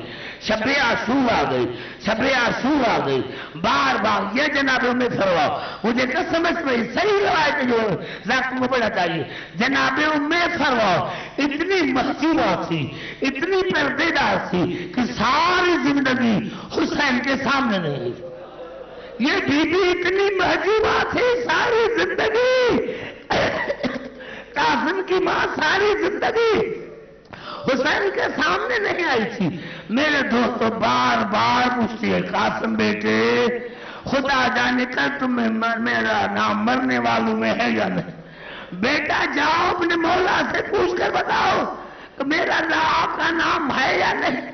شب عاشور آ گئی، شب عاشور آ گئی، بار بار یہ جناب ام فروا، مجھے قسم میں صحیح روایت جو ذات کو پڑھنا چاہیے، جناب ام فروا اتنی محجوبہ تھی، اتنی پردے دار تھی کہ ساری زندگی حسین کے سامنے نہیں آئی۔ یہ بی بی اتنی محجوبہ تھی ساری زندگی، قاسم کی ماں ساری زندگی حسین کے سامنے نہیں آئی تھی۔ میرے دوستو بار بار پوچھتی ہے قاسم بیٹے خدا جانے کر تمہیں میرا نام مرنے والوں میں ہے یا نہیں؟ بیٹا جاؤ اپنے مولا سے پوچھ کر بتاؤ کہ میرا آپ کا نام ہے یا نہیں؟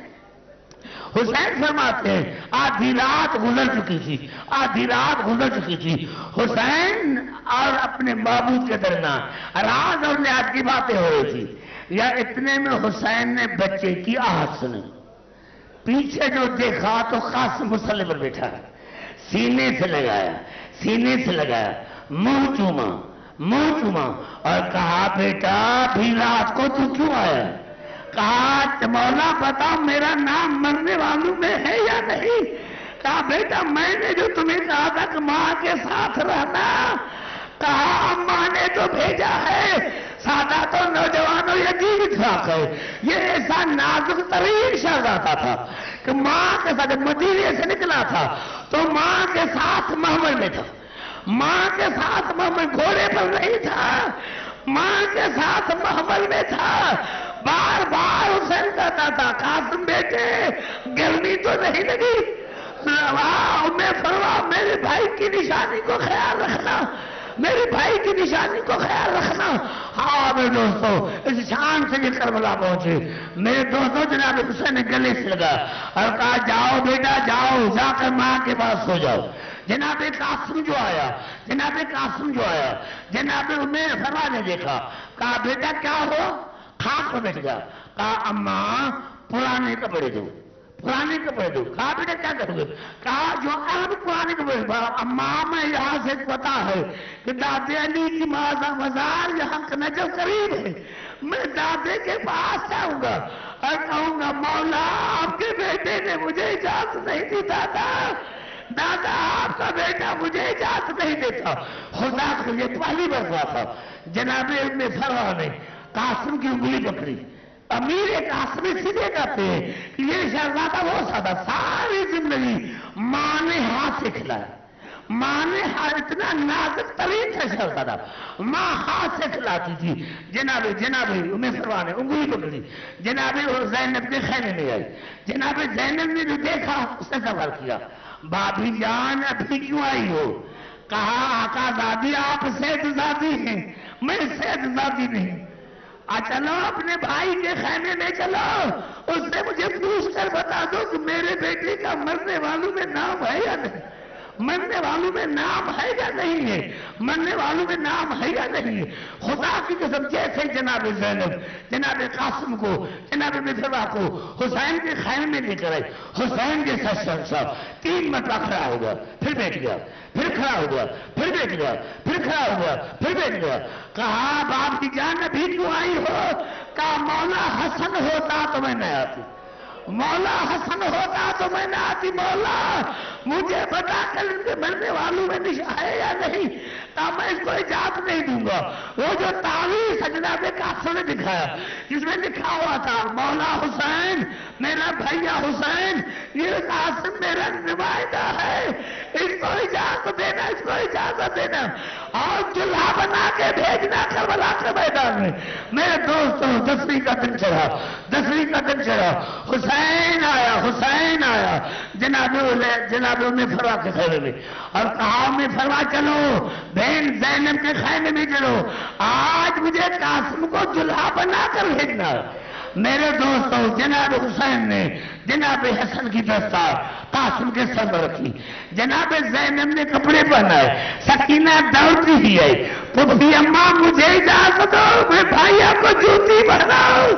حسین فرماتے ہیں آدھی رات گزر چکی تھی، آدھی رات گزر چکی تھی، حسین اور اپنے معبود کے درمیان راز اور نیاز کی باتیں ہو رہی تھی، یا اتنے میں حسین نے بچے کی آہٹ سنی، پیچھے جو دیکھا تو قاسم مسلح پر بیٹھا، سینے سے لگایا، سینے سے لگایا، منہ چوما اور کہا بیٹا بھی رات کو تو کیوں آیا؟ کہا مولا بتاؤ میرا نام مرنے والوں میں ہے یا نہیں؟ کہا بیٹا میں نے جو تمہیں کہا تھا کہ ماں کے ساتھ رہنا، کہا اماں نے تو بھیجا ہے، سادہ تو نوجوانوں یتیم اتفاق ہے، یہ ایسا نازک ترین شہزادہ تھا کہ ماں کے ساتھ مدینے سے نکلا تھا تو ماں کے ساتھ محمل میں تھا، ماں کے ساتھ محمل گھوڑے پر نہیں تھا، ماں کے ساتھ محمل میں تھا۔ بار بار حسین کہتا تھا قاسم بیٹے گرمی تو نہیں لگی؟ میں فرما میرے بھائی کی نشانی کو خیال رکھنا، میرے بھائی کی نشانی کو خیال رکھنا۔ ہاں میرے دوستو اس شان سے یہ کربلا پہنچے، میرے دوستو جناب حسین نے گلے سے لگا اور کہا جاؤ بیٹا جاؤ، جا کر ماں کے پاس سو جاؤ۔ جناب قاسم جو آیا، جناب عمر فرما نے دیکھا، کہا بیٹا کیا ہو؟ خاک پر بیٹھ گیا، کہا اماں پرانے کپڑے دو، پرانے کپڑے دو۔ کہا بیٹا کیا کرو گے؟ کہا جو عرب پرانے کپڑے دو۔ اماں میں یہاں سے پتا ہے کہ دادے علی کی مزار یہاں نجف قریب ہے، میں دادے کے پاس جاؤں گا اور کہوں گا مولا آپ کے بیٹے نے مجھے اجازت نہیں دی، دادا آپ کا بیٹا مجھے اجازت نہیں دیتا۔ خدا کے لیے پہلی بار تھا جناب ابن فروا نے قاسم کی انگلی پکڑی، امیر قاسم سیدھے کہتے ہیں کہ یہ شہزادہ وہ سادہ ساری زندگی ماں نے ہاتھ سے کھلایا، ماں نے اتنا نازک ترین تھا شہزادہ، ماں ہاتھ سے کھلاتی تھی۔ جناب ام فروا نے انگلی پکڑی، جناب زینب کے خیمے میں آئی، جناب زینب نے جو دیکھا اس نے سوال کیا بابی جان ابھی کیوں آئی ہو؟ کہا آقا زادی آپ سید زادی ہیں، میں سید زادی نہیں۔ چلو اپنے بھائی کے خیمے میں چلو، اس سے مجھے پوچھ کر بتا دو کہ میرے بیٹے کا مرنے والوں میں نام ہے یا نہیں، مرنے والوں میں نام ہے یا نہیں ہے، مرنے والوں میں نام ہے یا نہیں ہے۔ خدا کی قسم جیسے جناب زینب جناب قاسم کو جناب مصطفیٰ کو حسین کے خیمے میں لے کر آئے، حسین جیسا شخص 3 مرتبہ کھڑا ہو گیا، پھر بیٹھ گیا، پھر کھڑا ہو گیا، پھر بیٹھ گیا، پھر کھڑا ہو گیا، پھر بیٹھ گیا۔ کہا باپ کی جان ابھی کیوں آئی ہو؟ کہا مولا حسن ہوتا تو میں نہ آتی، مولا حسن ہوتا تو میں نہ آتی، مولا مجھے بتا کر ان کے مرنے والوں میں نشان ہے یا نہیں، میں اس کو اجازت نہیں دوں گا۔ وہ جو تعویذ جناب قاسم نے دکھایا جس میں لکھا ہوا تھا مولا حسین میرا بھیا حسین، یہ قاسم میرا نمائندہ ہے، اس کو اجازت دینا، اس کو اجازت دینا اور دلہا بنا کے بھیجنا کربلا کے میدان میں۔ میرے دوستوں 10ویں کا دن چڑھا، حسین آیا جناب ام فروا کے خیمے میں اور کہا ام فروا چلو بہن زینب کے خیمے میں چلو، آج مجھے قاسم کو دلہا بنا کر بھیجنا۔ میرے دوستوں جناب حسین نے جناب حسن کی دستار قاسم کے سر پر رکھی، جناب زینب نے کپڑے پہنائے، سکینہ دوڑتی ہی ہے، پھوپھی اماں مجھے اجازت دو میں بھائیا کو جوتی پہناؤں،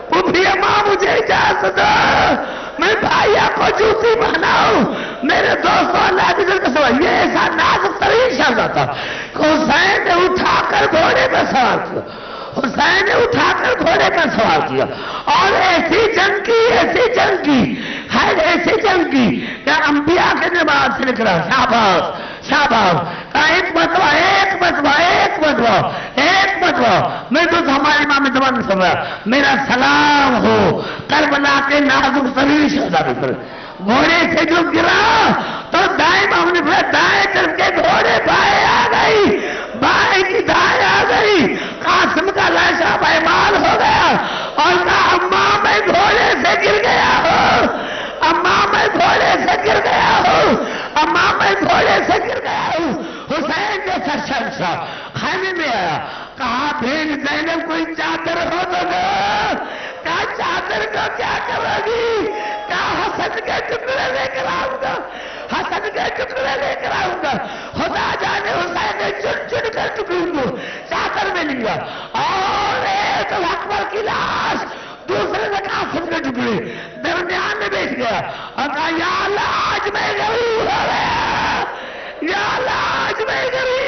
پھوپھی اماں مجھے اجازت دو میں بھائیا کو جوتی پہناؤں۔ میرے دوستوں اللہ کی قسم یہ ایسا نازک ترین شہزادہ تھا کہ حسین نے اٹھا کر گھوڑے پر سوار کیا، حسین نے اٹھا کر گھوڑے پر سوار کیا اور ایسی جنگ کی حسین ایسی جنگ کی کہ انبیاء کے نماز سے نکلا. شاباش شاباش. ایک مرتبہ میں تو ہمارے امام زمان نے سمجھا میرا سلام ہو کربلا کے نازک ترین شہزادے پر. گھوڑے سے جو گرا تو دائیں ہم نے پھر دائیں کر کے گھوڑے بائیں آ گئی, بائیں کی دائیں آ گئی. قاسم کا لاشا پائمال ہو گیا اور کہا اماں میں گھوڑے سے گر گیا ہوں, اماں میں گھوڑے سے گر گیا ہوں, اماں میں گھوڑے سے گر گیا ہوں. حسین جیسا شہنشاہ خیمے میں آیا, کہا بھیج زینب کوئی چادر ہو تو دو. کہا چادر کو کیا کرو گی؟ کہا حسن کے ٹکڑے لے کر آؤں گا, حسن کے ٹکڑے لے کر آؤں گا. خدا جانے حسین نے چن چن کر ٹکڑوں کو چادر میں لیا اور ایک اکبر کی لاش دوسرے نے قاسم کے ٹکڑے درمیان میں بیٹھ گیا اور کہا یا اللہ آج میں غریب ہو گیا, یا اللہ آج میں غریب